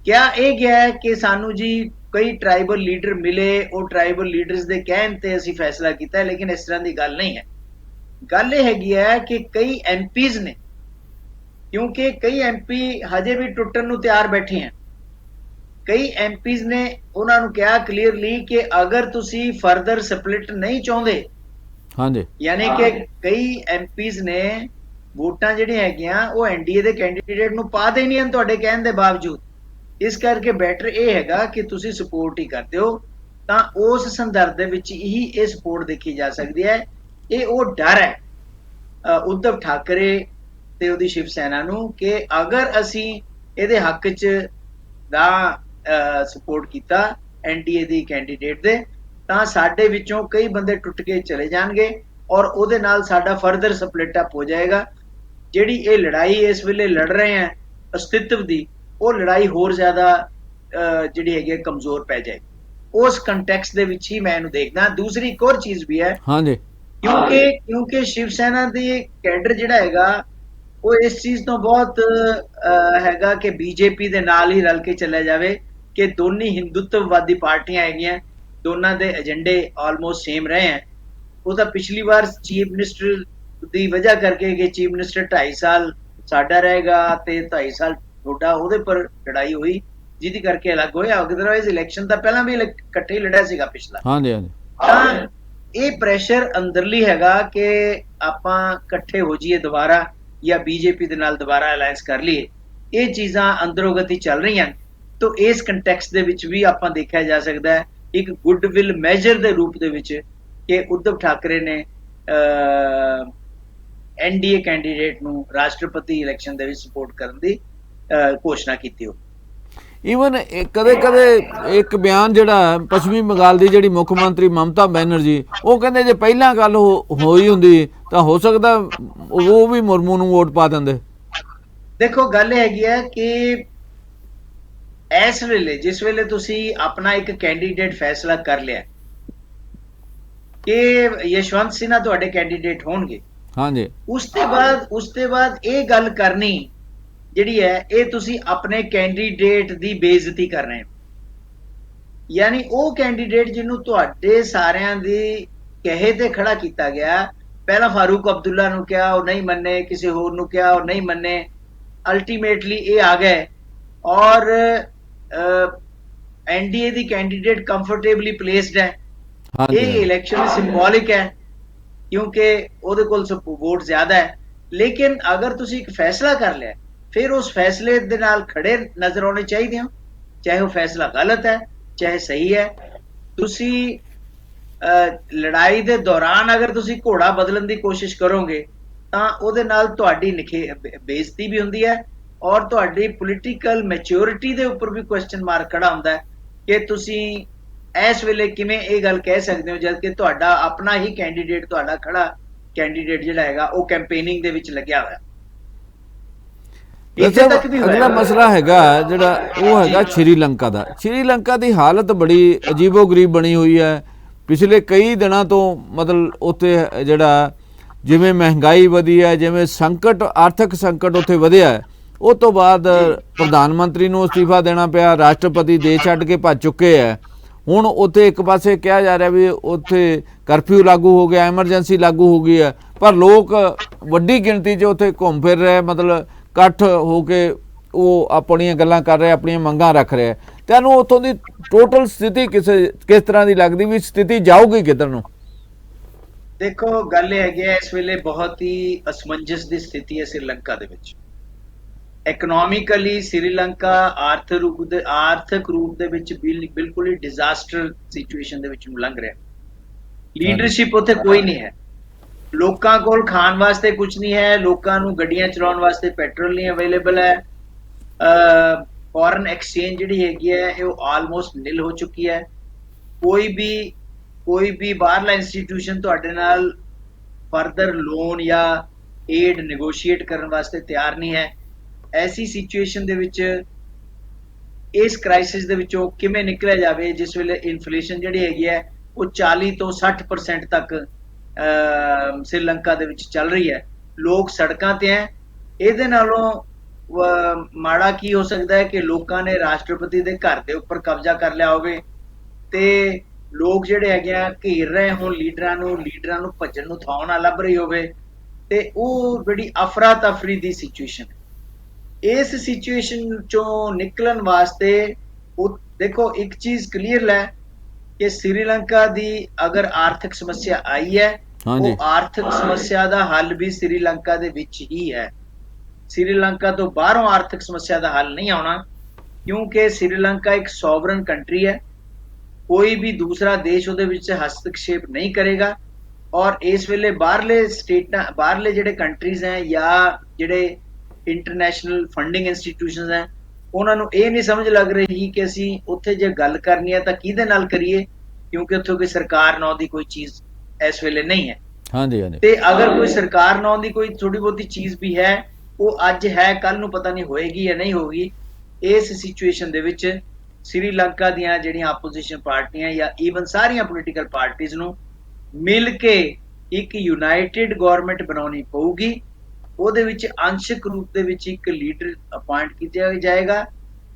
ਕਿਹਾ ਇਹ ਗਿਆ ਹੈ ਕਿ ਸਾਨੂੰ ਜੀ ਕਈ ਟ੍ਰਾਈਬਲ ਲੀਡਰ ਮਿਲੇ, ਉਹ ਟ੍ਰਾਈਬਲ ਲੀਡਰਸ ਦੇ ਕਹਿਣ ਤੇ ਅਸੀਂ ਫੈਸਲਾ ਕੀਤਾ, ਲੇਕਿਨ ਇਸ ਤਰ੍ਹਾਂ ਦੀ ਗੱਲ ਨਹੀਂ ਹੈ। ਗੱਲ ਇਹ ਹੈਗੀ ਹੈ ਕਿ ਕਈ ਐਮਪੀਜ਼ ਨੇ, ਕਿਉਂਕਿ ਕਈ ਐਮਪੀ ਹਜੇ ਵੀ ਟੁੱਟਣ ਨੂੰ ਤਿਆਰ ਬੈਠੇ ਹਨ, ਕਈ ਐਮਪੀਜ਼ ਨੇ ਉਹਨਾਂ ਨੂੰ ਕਿਹਾ ਕਲੀਅਰਲੀ ਕਿ ਅਗਰ ਤੁਸੀਂ ਫਰਦਰ ਸਪਲਿਟ ਨਹੀਂ ਚਾਹੁੰਦੇ, ਹਾਂਜੀ, ਯਾਨੀ ਕਿ ਕਈ ਐਮਪੀਜ਼ ਨੇ ਵੋਟਾਂ ਜਿਹੜੀਆਂ ਹੈਗੀਆਂ ਉਹ ਐਨਡੀਏ ਦੇ ਕੈਂਡੀਡੇਟ ਨੂੰ ਪਾ ਦੇਣੀਆਂ ਤੁਹਾਡੇ ਕਹਿਣ ਦੇ ਬਾਵਜੂਦ, ਇਸ ਕਰਕੇ ਬੈਟਰ ਇਹ ਹੈਗਾ ਕਿ ਤੁਸੀਂ ਸਪੋਰਟ ਹੀ ਕਰਦੇ ਹੋ। ਤਾਂ ਉਸ ਸੰਦਰਭ ਦੇ ਵਿੱਚ ਹੀ ਇਹ ਸਪੋਰਟ ਦੇਖੀ ਜਾ ਸਕਦੀ ਹੈ। ਇਹ ਉਹ ਡਰ ਹੈ ਉद्धਵ ਠਾਕਰੇ ਤੇ ਉਹਦੀ ਸ਼ਿਵ ਸੈਨਾ ਨੂੰ ਕਿ ਅਗਰ ਅਸੀਂ ਇਹਦੇ ਹੱਕ 'ਚ ਦਾ ਸਪੋਰਟ ਕੀਤਾ ਐਨਡੀਏ ਦੀ ਕੈਂਡੀਡੇਟ ਦੇ, ਤਾਂ ਸਾਡੇ ਵਿੱਚੋਂ ਕਈ ਬੰਦੇ ਟੁੱਟ ਕੇ ਚਲੇ ਜਾਣਗੇ ਔਰ ਉਹਦੇ ਨਾਲ ਸਾਡਾ ਫਰਦਰ ਸਪਲਿਟ ਅਪ ਹੋ ਜਾਏਗਾ। ਜਿਹੜੀ ਇਹ ਲੜਾਈ ਇਸ ਵੇਲੇ ਲੜ ਰਹੇ ਹੈ ਅਸਤਿਤਵ ਦੀ, ਉਹ ਲੜਾਈ ਹੋਰ ਜ਼ਿਆਦਾ ਜਿਹੜੀ ਹੈਗੀ ਕਮਜ਼ੋਰ ਪੈ ਜਾਏਗੀ। ਉਸ ਕੰਟੈਕਸਟ ਦੇ ਵਿੱਚ ਹੀ ਮੈਂ ਇਹਨੂੰ ਦੇਖਦਾ। ਦੂਸਰੀ ਇੱਕ ਹੋਰ ਚੀਜ਼ ਵੀ ਹੈ, ਹਾਂਜੀ, ਕਿਉਂਕਿ ਸ਼ਿਵ ਸੈਨਾ ਦੀ ਕੈਡਰ ਜਿਹੜਾ ਹੈਗਾ ਉਹ ਇਸ ਚੀਜ਼ ਤੋਂ ਬਹੁਤ ਹੈਗਾ ਕਿ ਬੀਜੇਪੀ ਦੇ ਨਾਲ ਹੀ ਰਲ ਕੇ ਚੱਲਿਆ ਜਾਵੇ, ਕਿ ਦੋਨੀ ਹਿੰਦੂਤਵਵਾਦੀ ਪਾਰਟੀਆਂ ਹੈਗੀਆਂ, ਦੋਨਾਂ ਦੇ ਏਜੰਡੇ ਆਲਮੋਸਟ ਸੇਮ ਰਹੇ ਹੈ। ਉਹ ਤਾਂ ਪਿਛਲੀ ਵਾਰ ਚੀਫ ਮਿਨਿਸਟਰ ਦੀ ਵਜ੍ਹਾ ਕਰਕੇ ਕਿ ਚੀਫ ਮਿਨਿਸਟਰ 2.5 ਸਾਲ ਸਾਡਾ ਰਹੇਗਾ ਤੇ 2.5 ਸਾਲ ਤੁਹਾਡਾ, ਉਹਦੇ ਪਰ ਲੜਾਈ ਹੋਈ ਜਿਹਦੀ ਕਰਕੇ ਅਲੱਗ ਹੋਇਆ। ਅਦਰਵਾਈਜ਼ ਇਲੈਕਸ਼ਨ ਤਾਂ ਪਹਿਲਾਂ ਵੀ ਇਕੱਠੇ ਹੀ ਲੜਿਆ ਸੀਗਾ ਪਿਛਲਾ। ਹਾਂਜੀ ਹਾਂਜੀ। ਤਾਂ ਇਹ ਪ੍ਰੈਸ਼ਰ ਅੰਦਰਲੀ ਹੈਗਾ ਕਿ ਆਪਾਂ ਇਕੱਠੇ ਹੋ ਜਾਈਏ ਦੁਬਾਰਾ ਜਾਂ ਬੀਜੇਪੀ ਦੇ ਨਾਲ ਦੁਬਾਰਾ ਅਲਾਈਅੰਸ ਕਰ ਲਈਏ। ਇਹ ਚੀਜ਼ਾਂ ਅੰਦਰੋਂ ਗਤੀ ਚੱਲ ਰਹੀਆਂ। ਤਾਂ ਇਸ ਕੰਟੈਕਸਟ ਦੇ ਵਿੱਚ ਵੀ ਆਪਾਂ ਦੇਖਿਆ ਜਾ ਸਕਦਾ ਹੈ ਇੱਕ ਗੁੱਡਵਿਲ ਮੈਜਰ ਦੇ ਰੂਪ ਦੇ ਵਿੱਚ ਕਿ ਉद्धਵ ਠਾਕਰੇ ਨੇ NDA ਕੈਂਡੀਡੇਟ ਨੂੰ ਰਾਸ਼ਟਰਪਤੀ ਇਲੈਕਸ਼ਨ ਦੇ ਵਿੱਚ ਸਪੋਰਟ ਕਰਨ ਦੀ ਘੋਸ਼ਣਾ ਕੀਤੀ ਹੋ। ਈਵਨ ਕਦੇ ਕਦੇ ਇੱਕ ਬਿਆਨ ਜਿਹੜਾ ਪੱਛਮੀ ਬੰਗਾਲ ਦੀ ਜਿਹੜੀ ਮੁੱਖ ਮੰਤਰੀ ਮਮਤਾ ਬੈਨਰਜੀ, ਉਹ ਕਹਿੰਦੇ ਜੇ ਪਹਿਲਾਂ ਗੱਲ ਹੋਈ ਹੁੰਦੀ ਤਾਂ ਹੋ ਸਕਦਾ ਉਹ ਵੀ ਮੁਰਮੂ ਨੂੰ ਵੋਟ ਪਾ ਦਿੰਦੇ। ਦੇਖੋ ਗੱਲ ਹੈਗੀ ਹੈ ਕਿ ਇਸ ਵੇਲੇ ਜਿਸ ਵੇਲੇ ਤੁਸੀਂ ਆਪਣਾ ਇੱਕ ਕੈਂਡੀਡੇਟ ਫੈਸਲਾ ਕਰ ਲਿਆ ਕਿ ਯਸ਼ਵੰਤ ਸਿन्हा ਤੁਹਾਡੇ ਕੈਂਡੀਡੇਟ ਹੋਣਗੇ, ਹਾਂਜੀ, ਉਸ ਤੋਂ ਬਾਅਦ ਇਹ ਗੱਲ ਕਰਨੀ ਜਿਹੜੀ ਹੈ ਇਹ ਤੁਸੀਂ ਆਪਣੇ ਕੈਂਡੀਡੇਟ ਦੀ ਬੇਇੱਜ਼ਤੀ ਕਰ ਰਹੇ ਹੋ। ਯਾਨੀ ਉਹ ਕੈਂਡੀਡੇਟ ਜਿਹਨੂੰ ਤੁਹਾਡੇ ਸਾਰਿਆਂ ਦੀ ਕਹੇ ਤੇ ਖੜਾ ਕੀਤਾ ਗਿਆ, ਪਹਿਲਾਂ ਫਾਰੂਕ ਅਬਦੁੱਲਾ ਨੂੰ ਕਿਹਾ ਉਹ ਨਹੀਂ ਮੰਨੇ, ਕਿਸੇ ਹੋਰ ਨੂੰ ਕਿਹਾ ਉਹ ਨਹੀਂ ਮੰਨੇ, ਅਲਟੀਮੇਟਲੀ ਇਹ ਆ ਗਏ ਔਰ NDA ਦੀ ਕੈਂਡੀਡੇਟ ਕੰਫਰਟੇਬਲੀ ਪਲੇਸਡ ਹੈ। ਇਹ ਇਲੈਕਸ਼ਨ ਸਿੰਬੋਲਿਕ ਹੈ ਕਿਉਂਕਿ ਉਹਦੇ ਕੋਲ ਵੋਟ ਜ਼ਿਆਦਾ ਹੈ। ਲੇਕਿਨ ਅਗਰ ਤੁਸੀਂ ਇੱਕ ਫੈਸਲਾ ਕਰ ਲਿਆ ਫਿਰ ਉਸ ਫੈਸਲੇ ਦੇ ਨਾਲ ਖੜੇ ਨਜ਼ਰ ਆਉਣੇ ਚਾਹੀਦੇ ਹੋ, ਚਾਹੇ ਉਹ ਫੈਸਲਾ ਗਲਤ ਹੈ ਚਾਹੇ ਸਹੀ ਹੈ। ਤੁਸੀਂ ਲੜਾਈ ਦੇ ਦੌਰਾਨ ਅਗਰ ਤੁਸੀਂ ਘੋੜਾ ਬਦਲਣ ਦੀ ਕੋਸ਼ਿਸ਼ ਕਰੋਗੇ ਤਾਂ ਉਹਦੇ ਨਾਲ ਤੁਹਾਡੀ ਬੇਇੱਜ਼ਤੀ ਵੀ ਹੁੰਦੀ ਹੈ ਔਰ ਤੁਹਾਡੀ ਪੋਲੀਟੀਕਲ ਮੈਚਿਓਰਿਟੀ ਦੇ ਉੱਪਰ ਵੀ ਕੁਐਸਚਨ ਮਾਰਕ ਖੜਾ ਹੁੰਦਾ ਹੈ ਕਿ ਤੁਸੀਂ ਇਸ ਵੇਲੇ ਕਿਵੇਂ ਇਹ ਗੱਲ ਕਹਿ ਸਕਦੇ ਹੋ ਜਦ ਕਿ ਤੁਹਾਡਾ ਆਪਣਾ ਹੀ ਕੈਂਡੀਡੇਟ, ਤੁਹਾਡਾ ਖੜਾ ਕੈਂਡੀਡੇਟ ਜਿਹੜਾ ਹੈਗਾ ਉਹ ਕੈਂਪੇਨਿੰਗ ਦੇ ਵਿੱਚ ਲੱਗਿਆ ਹੋਇਆ। ਅਗਲਾ ਮਸਲਾ ਹੈਗਾ ਜਿਹੜਾ ਉਹ ਹੈਗਾ ਸ਼੍ਰੀਲੰਕਾ ਦਾ। ਸ਼੍ਰੀਲੰਕਾ ਦੀ ਹਾਲਤ ਬੜੀ ਅਜੀਬੋ-ਗਰੀਬ ਬਣੀ ਹੋਈ ਹੈ ਪਿਛਲੇ ਕਈ ਦਿਨਾਂ ਤੋਂ। ਮਤਲਬ ਉੱਥੇ ਜਿਹੜਾ ਜਿਵੇਂ ਮਹਿੰਗਾਈ ਵਧੀ ਹੈ, ਜਿਵੇਂ ਸੰਕਟ, ਆਰਥਿਕ ਸੰਕਟ ਉੱਥੇ ਵਧਿਆ ਹੈ, ਉਹ ਤੋਂ ਬਾਅਦ ਪ੍ਰਧਾਨ ਮੰਤਰੀ ਨੂੰ ਅਸਤੀਫਾ ਦੇਣਾ ਪਿਆ, ਰਾਸ਼ਟਰਪਤੀ ਦੇਸ਼ ਛੱਡ ਕੇ ਭੱਜ ਚੁੱਕੇ ਹੈ। ਹੁਣ ਉੱਥੇ ਇੱਕ ਪਾਸੇ ਕਿਹਾ ਜਾ ਰਿਹਾ ਵੀ ਉੱਥੇ ਕਰਫਿਊ ਲਾਗੂ ਹੋ ਗਿਆ, ਐਮਰਜੈਂਸੀ ਲਾਗੂ ਹੋ ਗਈ ਹੈ, ਪਰ ਲੋਕ ਵੱਡੀ ਗਿਣਤੀ 'ਚ ਉੱਥੇ ਘੁੰਮ ਫਿਰ ਰਹੇ, ਮਤਲਬ ਇਕੱਠ ਹੋ ਕੇ ਉਹ ਆਪਣੀਆਂ ਗੱਲਾਂ ਕਰ ਰਹੇ, ਆਪਣੀਆਂ ਮੰਗਾਂ ਰੱਖ ਰਹੇ। ਤੁਹਾਨੂੰ ਉੱਥੋਂ ਦੀ ਟੋਟਲ ਸਥਿਤੀ ਕਿਸ ਤਰ੍ਹਾਂ ਦੀ ਲੱਗਦੀ, ਵੀ ਸਥਿਤੀ ਜਾਊਗੀ ਕਿੱਧਰ ਨੂੰ? ਦੇਖੋ ਗੱਲ ਇਹ ਹੈਗੀ ਹੈ ਇਸ ਵੇਲੇ ਬਹੁਤ ਹੀ ਅਸਮੰਜਸ ਦੀ ਸਥਿਤੀ ਹੈ ਸ੍ਰੀਲੰਕਾ ਦੇ ਵਿੱਚ। ਇਕਨੋਮਿਕਲੀ ਸ੍ਰੀਲੰਕਾ ਆਰਥਿਕ ਰੂਪ ਦੇ ਵਿੱਚ ਬਿਲਕੁਲ ਹੀ ਡਿਜ਼ਾਸਟਰ ਸਿਚੁਏਸ਼ਨ ਦੇ ਵਿੱਚ ਲੰਘ ਰਿਹਾ। ਲੀਡਰਸ਼ਿਪ ਉੱਥੇ ਕੋਈ ਨਹੀਂ ਹੈ, ਲੋਕਾਂ ਕੋਲ ਖਾਣ ਵਾਸਤੇ ਕੁਝ ਨਹੀਂ ਹੈ, ਲੋਕਾਂ ਨੂੰ ਗੱਡੀਆਂ ਚਲਾਉਣ ਵਾਸਤੇ ਪੈਟਰੋਲ ਨਹੀਂ ਅਵੇਲੇਬਲ ਹੈ, ਫੋਰਨ ਐਕਸਚੇਂਜ ਜਿਹੜੀ ਹੈਗੀ ਹੈ ਇਹ ਆਲਮੋਸਟ ਨਿਲ ਹੋ ਚੁੱਕੀ ਹੈ। ਕੋਈ ਵੀ ਬਾਹਰਲਾ ਇੰਸਟੀਟਿਊਸ਼ਨ ਤੁਹਾਡੇ ਨਾਲ ਫਰਦਰ ਲੋਨ ਜਾਂ ਏਡ ਨੈਗੋਸ਼ੀਏਟ ਕਰਨ ਵਾਸਤੇ ਤਿਆਰ ਨਹੀਂ ਹੈ। ਐਸੀ ਸਿਚੁਏਸ਼ਨ ਦੇ ਵਿੱਚ ਇਸ ਕ੍ਰਾਈਸਿਸ ਦੇ ਵਿੱਚੋਂ ਕਿਵੇਂ ਨਿਕਲਿਆ ਜਾਵੇ ਜਿਸ ਵੇਲੇ ਇਨਫਲੇਸ਼ਨ ਜਿਹੜੀ ਹੈਗੀ ਹੈ ਉਹ 40 ਤੋਂ 60% ਤੱਕ ਸ੍ਰੀਲੰਕਾ ਦੇ ਵਿੱਚ ਚੱਲ ਰਹੀ ਹੈ, ਲੋਕ ਸੜਕਾਂ ਤੇ ਹੈ। ਇਹਦੇ ਨਾਲੋਂ ਮਾੜਾ ਕੀ ਹੋ ਸਕਦਾ ਹੈ ਕਿ ਲੋਕਾਂ ਨੇ ਰਾਸ਼ਟਰਪਤੀ ਦੇ ਘਰ ਦੇ ਉੱਪਰ ਕਬਜ਼ਾ ਕਰ ਲਿਆ ਹੋਵੇ ਤੇ ਲੋਕ ਜਿਹੜੇ ਹੈਗੇ ਆ ਘੇਰ ਰਹੇ ਹੋਣ ਲੀਡਰਾਂ ਨੂੰ ਭੱਜਣ ਨੂੰ ਥਾਂ ਨਾ ਲੱਭ ਰਹੀ ਹੋਵੇ ਤੇ ਉਹ ਬੜੀ ਅਫਰਾ ਤਫਰੀ ਦੀ ਸਿਚੁਏਸ਼ਨ ਹੈ। ਇਸ ਸਿਚੁਏਸ਼ਨ ਚੋਂ ਨਿਕਲਣ ਵਾਸਤੇ ਉਹ ਦੇਖੋ ਇੱਕ ਚੀਜ਼ ਕਲੀਅਰ ਹੈ ਕਿ ਸ੍ਰੀਲੰਕਾ ਦੀ ਅਗਰ ਆਰਥਿਕ ਸਮੱਸਿਆ ਆਈ ਹੈ ਉਹ ਆਰਥਿਕ ਸਮੱਸਿਆ ਦਾ ਹੱਲ ਵੀ ਸ੍ਰੀਲੰਕਾ ਦੇ ਵਿੱਚ ਹੀ ਹੈ। ਸ੍ਰੀਲੰਕਾ ਤੋਂ ਬਾਹਰੋਂ ਆਰਥਿਕ ਸਮੱਸਿਆ ਦਾ ਹੱਲ ਨਹੀਂ ਆਉਣਾ ਕਿਉਂਕਿ ਸ੍ਰੀਲੰਕਾ ਇੱਕ ਸੋਵਰਨ ਕੰਟਰੀ ਹੈ, ਕੋਈ ਵੀ ਦੂਸਰਾ ਦੇਸ਼ ਉਹਦੇ ਵਿੱਚ ਹਸਤਕਸ਼ੇਪ ਨਹੀਂ ਕਰੇਗਾ। ਔਰ ਇਸ ਵੇਲੇ ਬਾਹਰਲੇ ਜਿਹੜੇ ਕੰਟਰੀਜ਼ ਹੈ ਜਾਂ ਜਿਹੜੇ ਇੰਟਰਨੈਸ਼ਨਲ ਫੰਡਿੰਗ ਇੰਸਟੀਟਿਊਸ਼ਨਸ ਹੈ ਉਹਨਾਂ ਨੂੰ ਇਹ ਨਹੀਂ ਸਮਝ ਲੱਗ ਰਹੀ ਕਿ ਅਸੀਂ ਉੱਥੇ ਜੇ ਗੱਲ ਕਰਨੀ ਹੈ ਤਾਂ ਕਿਹਦੇ ਨਾਲ ਕਰੀਏ ਕਿਉਂਕਿ ਉੱਥੇ ਕੋਈ ਸਰਕਾਰ ਨਾਂ ਦੀ ਕੋਈ ਚੀਜ਼ ਇਸ ਵੇਲੇ ਨਹੀਂ ਹੈ। ਤੇ ਅਗਰ ਕੋਈ ਸਰਕਾਰ ਨਾਂ ਦੀ ਕੋਈ ਥੋੜੀ ਬਹੁਤੀ ਚੀਜ਼ ਵੀ ਹੈ ਉਹ ਅੱਜ ਹੈ, ਕੱਲ ਨੂੰ ਪਤਾ ਨਹੀਂ ਹੋਏਗੀ ਜਾਂ ਨਹੀਂ ਹੋਗੀ। ਇਸ ਸਿਚੁਏਸ਼ਨ ਦੇ ਵਿੱਚ ਸ੍ਰੀਲੰਕਾ ਦੀਆਂ ਜਿਹੜੀਆਂ ਆਪੋਜੀਸ਼ਨ ਪਾਰਟੀਆਂ ਜਾਂ ਈਵਨ ਸਾਰੀਆਂ ਪੋਲੀਟੀਕਲ ਪਾਰਟੀਆਂ ਨੂੰ ਮਿਲ ਕੇ ਇੱਕ ਯੂਨਾਈਟਿਡ ਗਵਰਨਮੈਂਟ ਬਣਾਉਣੀ ਪਊਗੀ। ਉਹਦੇ ਵਿੱਚ ਅੰਸ਼ਕ ਰੂਪ ਦੇ ਵਿੱਚ ਇੱਕ ਲੀਡਰ ਅਪਾਇੰਟ ਕੀਤਾ ਜਾਏਗਾ।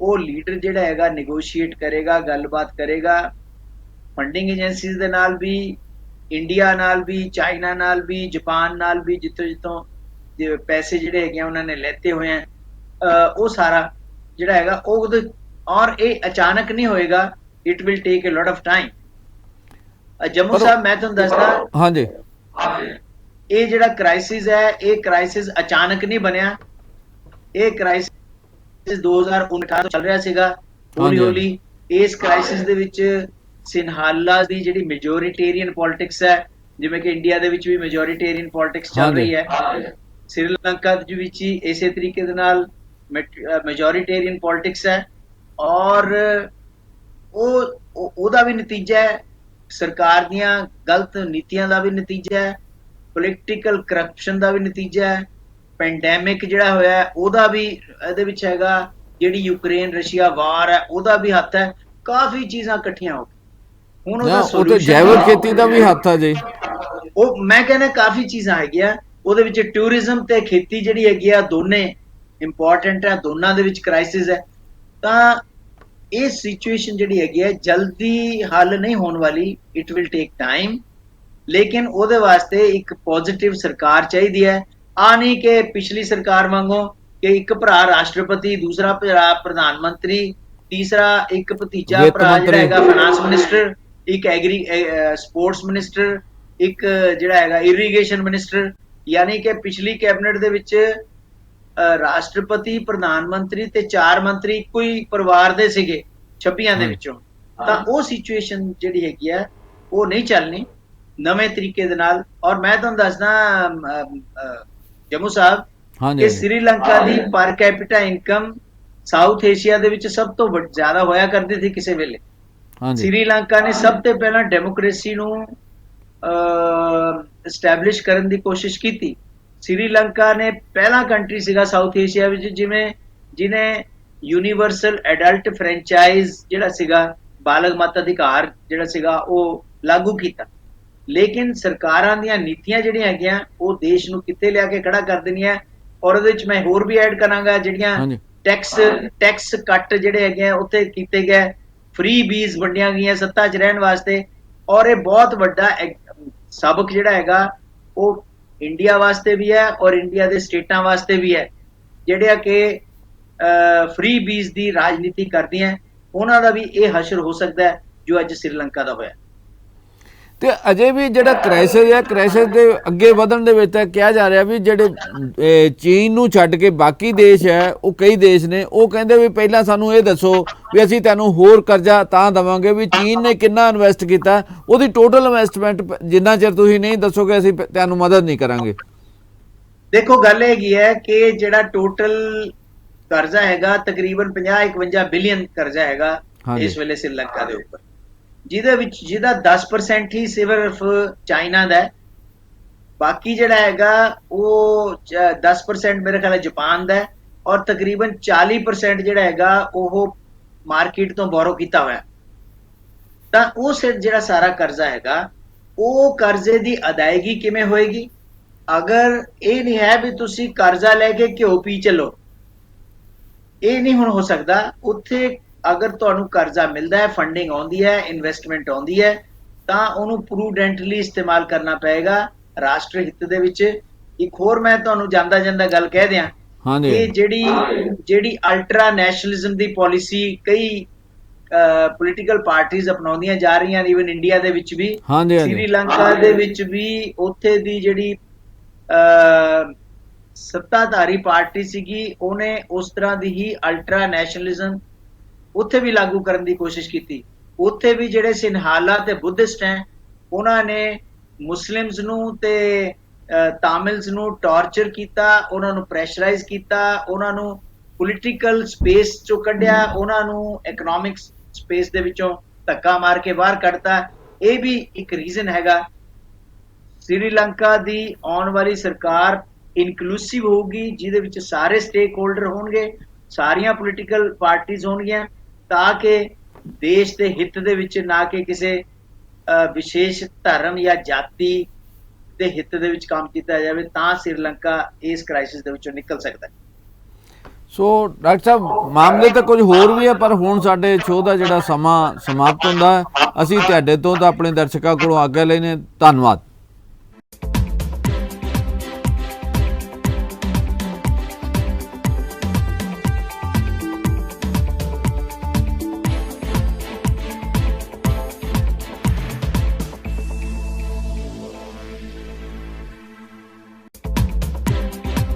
ਉਹ ਲੀਡਰ ਜਿਹੜਾ ਹੈਗਾ ਨੈਗੋਸ਼ੀਏਟ ਕਰੇਗਾ, ਗੱਲਬਾਤ ਕਰੇਗਾ ਫੰਡਿੰਗ ਏਜੰਸੀਜ਼ ਦੇ ਨਾਲ ਵੀ, ਇੰਡੀਆ ਨਾਲ ਵੀ, ਚਾਈਨਾ ਨਾਲ ਵੀ, ਜਾਪਾਨ ਨਾਲ ਵੀ, ਜਿੱਥੋਂ ਪੈਸੇ ਜਿਹੜੇ ਹੈਗੇ ਉਹਨਾਂ ਨੇ ਲੈਤੇ ਹੋਏ ਆ ਉਹ ਸਾਰਾ ਜਿਹੜਾ ਹੈਗਾ ਉਹ ਔਰ ਇਹ ਅਚਾਨਕ ਨਹੀਂ ਹੋਏਗਾ, it will take a lot of time. Jammu sahib ਮੈਂ ਤੁਹਾਨੂੰ ਦੱਸਦਾ ਹਾਂਜੀ ਇਹ ਜਿਹੜਾ ਕ੍ਰਾਈਸਿਸ ਹੈ ਇਹ ਕ੍ਰਾਈਸਿਸ ਅਚਾਨਕ ਨਹੀਂ ਬਣਿਆ, ਇਹ ਕ੍ਰਾਈਸਿਸ 2019 ਤੋਂ ਚੱਲ ਰਿਹਾ ਸੀਗਾ। ਹੌਲੀ ਹੌਲੀ ਇਸ ਕ੍ਰਾਈਸਿਸ ਦੇ ਵਿੱਚ ਸਿਨਹਾਲਾ ਦੀ ਜਿਹੜੀ ਮੈਜੋਰਿਟੇਰੀਅਨ ਪੋਲਿਟਿਕਸ ਹੈ ਜਿਵੇਂ ਕਿ ਇੰਡੀਆ ਦੇ ਵਿੱਚ ਵੀ ਮੈਜੋਰੀਟੇਰੀਅਨ ਪੋਲਿਟਿਕਸ ਚੱਲ ਰਹੀ ਹੈ, ਸ੍ਰੀਲੰਕਾ ਦੇ ਵਿੱਚ ਵੀ ਇਸੇ ਤਰੀਕੇ ਦੇ ਨਾਲ ਮੈਜੋਰੀਟੇਰੀਅਨ ਪੋਲਿਟਿਕਸ ਹੈ। ਔਰ ਉਹਦਾ ਵੀ ਨਤੀਜਾ ਹੈ, ਸਰਕਾਰ ਦੀਆਂ ਗਲਤ ਨੀਤੀਆਂ ਦਾ ਵੀ ਨਤੀਜਾ ਹੈ, ਪੋਲੀਟੀਕਲ ਕਰਪਸ਼ਨ ਦਾ ਵੀ ਨਤੀਜਾ ਹੈ, ਪੈਂਡੈਮਿਕ ਜਿਹੜਾ ਹੋਇਆ ਉਹਦਾ ਵੀ ਇਹਦੇ ਵਿੱਚ ਹੈਗਾ, ਜਿਹੜੀ ਯੂਕਰੇਨ ਰਸ਼ੀਆ ਵਾਰ ਹੈ ਉਹਦਾ ਵੀ ਹੱਥ ਹੈ। ਕਾਫੀ ਚੀਜ਼ਾਂ ਇਕੱਠੀਆਂ ਹੋ ਗਈਆਂ। ਹੁਣ ਉਹਦਾ ਸੋਲੂਸ਼ਨ ਜੈਵਿਕ ਖੇਤੀ ਦਾ ਵੀ ਹੱਥ ਆ ਜੀ। ਉਹ ਮੈਂ ਕਹਿੰਦਾ ਕਾਫੀ ਚੀਜ਼ਾਂ ਹੈਗੀਆਂ ਉਹਦੇ ਵਿੱਚ। ਟੂਰਿਜ਼ਮ ਤੇ ਖੇਤੀ ਜਿਹੜੀ ਹੈਗੀ ਆ ਦੋਨੇ ਇੰਪੋਰਟੈਂਟ ਹੈ, ਦੋਨਾਂ ਦੇ ਵਿੱਚ ਕ੍ਰਾਈਸਿਸ ਹੈ। ਤਾਂ ਇਹ ਸਿਚੁਏਸ਼ਨ ਜਿਹੜੀ ਹੈਗੀ ਹੈ ਜਲਦੀ ਹੱਲ ਨਹੀਂ ਹੋਣ ਵਾਲੀ, ਇਟ ਵਿਲ ਟੇਕ ਟਾਈਮ। ਲੇਕਿਨ ਉਹਦੇ ਵਾਸਤੇ ਇੱਕ ਪੋਜ਼ਿਟਿਵ ਸਰਕਾਰ ਚਾਹੀਦੀ ਹੈ। ਆ ਨਹੀਂ ਕਿ ਪਿਛਲੀ ਸਰਕਾਰ ਵਾਂਗੂ ਕਿ ਇੱਕ ਭਰਾ ਰਾਸ਼ਟਰਪਤੀ, ਦੂਸਰਾ ਭਰਾ ਪ੍ਰਧਾਨ ਮੰਤਰੀ, ਤੀਸਰਾ ਇੱਕ ਭਤੀਜਾ ਭਰਾ ਜਿਹੜਾ ਹੈਗਾ ਫਾਈਨਾਂਸ ਮਿਨਿਸਟਰ, ਇੱਕ ਸਪੋਰਟਸ ਮਿਨਿਸਟਰ, ਇੱਕ ਜਿਹੜਾ ਹੈਗਾ ਇਰੀਗੇਸ਼ਨ ਮਿਨਿਸਟਰ। ਯਾਨੀ ਕਿ ਪਿਛਲੀ ਕੈਬਨਿਟ ਦੇ ਵਿੱਚ ਰਾਸ਼ਟਰਪਤੀ, ਪ੍ਰਧਾਨ ਮੰਤਰੀ ਤੇ 4 ਮੰਤਰੀ ਇੱਕੋ ਹੀ ਪਰਿਵਾਰ ਦੇ ਸੀਗੇ 26 ਦੇ ਵਿੱਚੋਂ। ਤਾਂ ਉਹ ਸਿਚੁਏਸ਼ਨ ਜਿਹੜੀ ਹੈਗੀ ਆ ਉਹ ਨਹੀਂ ਚੱਲਣੀ ਨਵੇਂ ਤਰੀਕੇ ਦੇ ਨਾਲ। ਔਰ ਮੈਂ ਤੁਹਾਨੂੰ ਦੱਸਦਾ ਜੰਮੂ ਸਾਹਿਬ ਕਿ ਸ੍ਰੀਲੰਕਾ ਦੀ ਪਰ ਕੈਪੀਟਾ ਇਨਕਮ ਸਾਊਥ ਏਸ਼ੀਆ ਦੇ ਵਿੱਚ ਸਭ ਤੋਂ ਜ਼ਿਆਦਾ ਹੋਇਆ ਕਰਦੀ ਸੀ ਕਿਸੇ ਵੇਲੇ। ਸ੍ਰੀਲੰਕਾ ਨੇ ਸਭ ਤੋਂ ਪਹਿਲਾਂ ਡੈਮੋਕ੍ਰੇਸੀ ਨੂੰ ਐਸਟੈਬਲਿਸ਼ ਕਰਨ ਦੀ ਕੋਸ਼ਿਸ਼ ਕੀਤੀ। ਸ੍ਰੀਲੰਕਾ ਨੇ ਪਹਿਲਾ ਕੰਟਰੀ ਸੀਗਾ ਸਾਊਥ ਏਸ਼ੀਆ ਵਿੱਚ ਜਿਹਨੇ ਯੂਨੀਵਰਸਲ ਐਡਲਟ ਫਰੈਂਚਾਈਜ਼ ਜਿਹੜਾ ਸੀਗਾ, ਬਾਲਗ ਮਤ ਅਧਿਕਾਰ ਜਿਹੜਾ ਸੀਗਾ ਉਹ ਲਾਗੂ ਕੀਤਾ। ਲੇਕਿਨ ਸਰਕਾਰਾਂ ਦੀਆਂ ਨੀਤੀਆਂ ਜਿਹੜੀਆਂ ਹੈਗੀਆਂ ਉਹ ਦੇਸ਼ ਨੂੰ ਕਿੱਥੇ ਲਿਆ ਕੇ ਖੜਾ ਕਰ ਦੇਣੀਆਂ। ਔਰ ਉਹਦੇ ਵਿੱਚ ਮੈਂ ਹੋਰ ਵੀ ਐਡ ਕਰਾਂਗਾ, ਜਿਹੜੀਆਂ ਟੈਕਸ ਕੱਟ ਜਿਹੜੇ ਹੈਗੇ ਆ ਉੱਥੇ ਕੀਤੇ ਗਏ, ਫ੍ਰੀ ਬੀਜ਼ ਵੰਡੀਆਂ ਗਈਆਂ ਸੱਤਾ 'ਚ ਰਹਿਣ ਵਾਸਤੇ। ਔਰ ਇਹ ਬਹੁਤ ਵੱਡਾ ਸਬਕ ਜਿਹੜਾ ਹੈਗਾ ਉਹ ਇੰਡੀਆ ਵਾਸਤੇ ਵੀ ਹੈ ਔਰ ਇੰਡੀਆ ਦੇ ਸਟੇਟਾਂ ਵਾਸਤੇ ਵੀ ਹੈ, ਜਿਹੜਿਆ ਕਿ ਫ੍ਰੀ ਬੀਜ਼ ਦੀ ਰਾਜਨੀਤੀ ਕਰਦੀਆਂ, ਉਹਨਾਂ ਦਾ ਵੀ ਇਹ ਹਸ਼ਰ ਹੋ ਸਕਦਾ ਹੈ ਜੋ ਅੱਜ ਸ੍ਰੀਲੰਕਾ ਦਾ ਹੋਇਆ। ਤੇ ਅਜੇ ਵੀ ਜਿਹੜਾ ਕ੍ਰਾਈਸਿਸ ਹੈ, ਕ੍ਰਾਈਸਿਸ ਦੇ ਅੱਗੇ ਵਧਣ ਦੇ ਵਿੱਚ ਤਾਂ ਕਿਹਾ ਜਾ ਰਿਹਾ ਵੀ ਜਿਹੜੇ ਚੀਨ ਨੂੰ ਛੱਡ ਕੇ ਬਾਕੀ ਦੇਸ਼ ਹੈ, ਉਹ ਕਈ ਦੇਸ਼ ਨੇ, ਉਹ ਕਹਿੰਦੇ ਵੀ ਪਹਿਲਾਂ ਸਾਨੂੰ ਇਹ ਦੱਸੋ ਵੀ ਅਸੀਂ ਤੁਹਾਨੂੰ ਹੋਰ ਕਰਜ਼ਾ ਤਾਂ ਦੇਵਾਂਗੇ ਵੀ ਚੀਨ ਨੇ ਕਿੰਨਾ ਇਨਵੈਸਟ ਕੀਤਾ, ਉਹਦੀ ਟੋਟਲ ਇਨਵੈਸਟਮੈਂਟ ਜਿੰਨਾ ਚਿਰ ਤੁਸੀਂ ਨਹੀਂ ਦੱਸੋਗੇ ਅਸੀਂ ਤੁਹਾਨੂੰ ਮਦਦ ਨਹੀਂ ਕਰਾਂਗੇ। ਦੇਖੋ ਗੱਲ ਹੈਗੀ ਹੈ ਕਿ ਜਿਹੜਾ ਟੋਟਲ ਕਰਜ਼ਾ ਹੈਗਾ ਤਕਰੀਬਨ 50-51 ਬਿਲੀਅਨ ਕਰਜ਼ਾ ਹੈਗਾ ਇਸ ਵੇਲੇ ਸ੍ਰੀਲੰਕਾ ਦੇ ਉੱਪਰ, ਜਿਹਦਾ 10% ਹੀ ਸਿਰਫ ਚਾਈਨਾ ਦਾ ਹੈ। ਬਾਕੀ ਜਿਹੜਾ ਹੈਗਾ ਉਹ 10% ਮੇਰੇ ਖਿਆਲ ਜਾਪਾਨ ਦਾ ਹੈ ਔਰ ਤਕਰੀਬਨ 40% ਜਿਹੜਾ ਹੈਗਾ ਉਹ ਮਾਰਕੀਟ ਤੋਂ ਬੋਰੋ ਕੀਤਾ ਹੋਇਆ। ਤਾਂ ਉਹ ਜਿਹੜਾ ਸਾਰਾ ਕਰਜ਼ਾ ਹੈਗਾ ਉਹ ਕਰਜ਼ੇ ਦੀ ਅਦਾਇਗੀ ਕਿਵੇਂ ਹੋਏਗੀ? ਅਗਰ ਇਹ ਨਹੀਂ ਹੈ ਵੀ ਤੁਸੀਂ ਕਰਜ਼ਾ ਲੈ ਕੇ ਘਿਓ ਪੀ ਚੱਲੋ, ਇਹ ਨਹੀਂ ਹੁਣ ਹੋ ਸਕਦਾ। ਉੱਥੇ ਅਗਰ ਤੁਹਾਨੂੰ ਕਰਜ਼ਾ ਮਿਲਦਾ ਹੈ, ਫੰਡਿੰਗ ਆਉਂਦੀ ਹੈ, ਇਨਵੈਸਟਮੈਂਟ ਆਉਂਦੀ ਹੈ, ਤਾਂ ਉਹਨੂੰ ਪ੍ਰੂਡੈਂਟਲੀ ਇਸਤੇਮਾਲ ਕਰਨਾ ਪਏਗਾ ਰਾਸ਼ਟਰ ਹਿੱਤ ਦੇ ਵਿੱਚ। ਇੱਕ ਹੋਰ ਮੈਂ ਤੁਹਾਨੂੰ ਜਾਂਦਾ ਗੱਲ ਕਹਿ ਦਿਆਂ ਕਿ ਜਿਹੜੀ ਅਲਟਰਾ ਨੈਸ਼ਨਲਿਜ਼ਮ ਦੀ ਪਾਲਿਸੀ ਕਈ ਪੋਲੀਟੀਕਲ ਪਾਰਟੀਆਂ ਅਪਣਾਉਂਦੀਆਂ ਜਾ ਰਹੀਆਂ, ਈਵਨ ਇੰਡੀਆ ਦੇ ਵਿੱਚ ਵੀ, ਸ੍ਰੀਲੰਕਾ ਦੇ ਵਿੱਚ ਵੀ ਉੱਥੇ ਦੀ ਜਿਹੜੀ ਸੱਤਾਧਾਰੀ ਪਾਰਟੀ ਸੀਗੀ ਉਹਨੇ ਉਸ ਤਰ੍ਹਾਂ ਦੀ ਹੀ ਅਲਟਰਾ ਨੈਸ਼ਨਲਿਜ਼ਮ ਉੱਥੇ ਵੀ ਲਾਗੂ ਕਰਨ ਦੀ ਕੋਸ਼ਿਸ਼ ਕੀਤੀ। ਉੱਥੇ ਵੀ ਜਿਹੜੇ ਸਿੰਹਾਲਾ ਤੇ ਬੁੱਧਿਸਟ ਹੈ ਉਹਨਾਂ ਨੇ ਮੁਸਲਿਮਸ ਨੂੰ ਤੇ ਤਾਮਿਲਸ ਨੂੰ ਟਾਰਚਰ ਕੀਤਾ, ਉਹਨਾਂ ਨੂੰ ਪ੍ਰੈਸ਼ਰਾਈਜ਼ ਕੀਤਾ, ਉਹਨਾਂ ਨੂੰ ਪੋਲੀਟੀਕਲ ਸਪੇਸ ਚੋਂ ਕੱਢਿਆ, ਉਹਨਾਂ ਨੂੰ ਇਕਨੋਮਿਕ ਸਪੇਸ ਦੇ ਵਿੱਚੋਂ ਧੱਕਾ ਮਾਰ ਕੇ ਬਾਹਰ ਕੱਢਤਾ। ਇਹ ਵੀ ਇੱਕ ਰੀਜ਼ਨ ਹੈਗਾ। ਸ੍ਰੀਲੰਕਾ ਦੀ ਆਉਣ ਵਾਲੀ ਸਰਕਾਰ ਇਨਕਲੂਸਿਵ ਹੋਊਗੀ, ਜਿਹਦੇ ਵਿੱਚ ਸਾਰੇ ਸਟੇਕ ਹੋਲਡਰ ਹੋਣਗੇ, ਸਾਰੀਆਂ ਪੋਲੀਟੀਕਲ ਪਾਰਟੀਆਂ ਹੋਣਗੀਆਂ, ਤਾਂ ਕਿ ਦੇਸ਼ ਦੇ ਹਿੱਤ ਦੇ ਵਿੱਚ ਨਾ ਕਿ ਕਿਸੇ ਵਿਸ਼ੇਸ਼ ਧਰਮ ਜਾਂ ਜਾਤੀ ਦੇ ਹਿੱਤ ਦੇ ਵਿੱਚ ਕੰਮ ਕੀਤਾ ਜਾਵੇ, ਤਾਂ ਸ੍ਰੀਲੰਕਾ ਇਸ ਕ੍ਰਾਈਸਿਸ ਦੇ ਵਿੱਚੋਂ ਨਿਕਲ ਸਕਦਾ ਹੈ। ਸੋ ਡਾਕਟਰ ਸਾਹਿਬ ਮਾਮਲੇ ਤਾਂ ਕੁਝ ਹੋਰ ਵੀ ਹੈ, ਪਰ ਹੁਣ ਸਾਡੇ ਸ਼ੋਅ ਦਾ ਜਿਹੜਾ ਸਮਾਂ ਸਮਾਪਤ ਹੁੰਦਾ, ਅਸੀਂ ਤੁਹਾਡੇ ਤੋਂ ਤਾਂ ਆਪਣੇ ਦਰਸ਼ਕਾਂ ਕੋਲੋਂ ਆਗਿਆ ਲੈਂਦੇ। ਧੰਨਵਾਦ।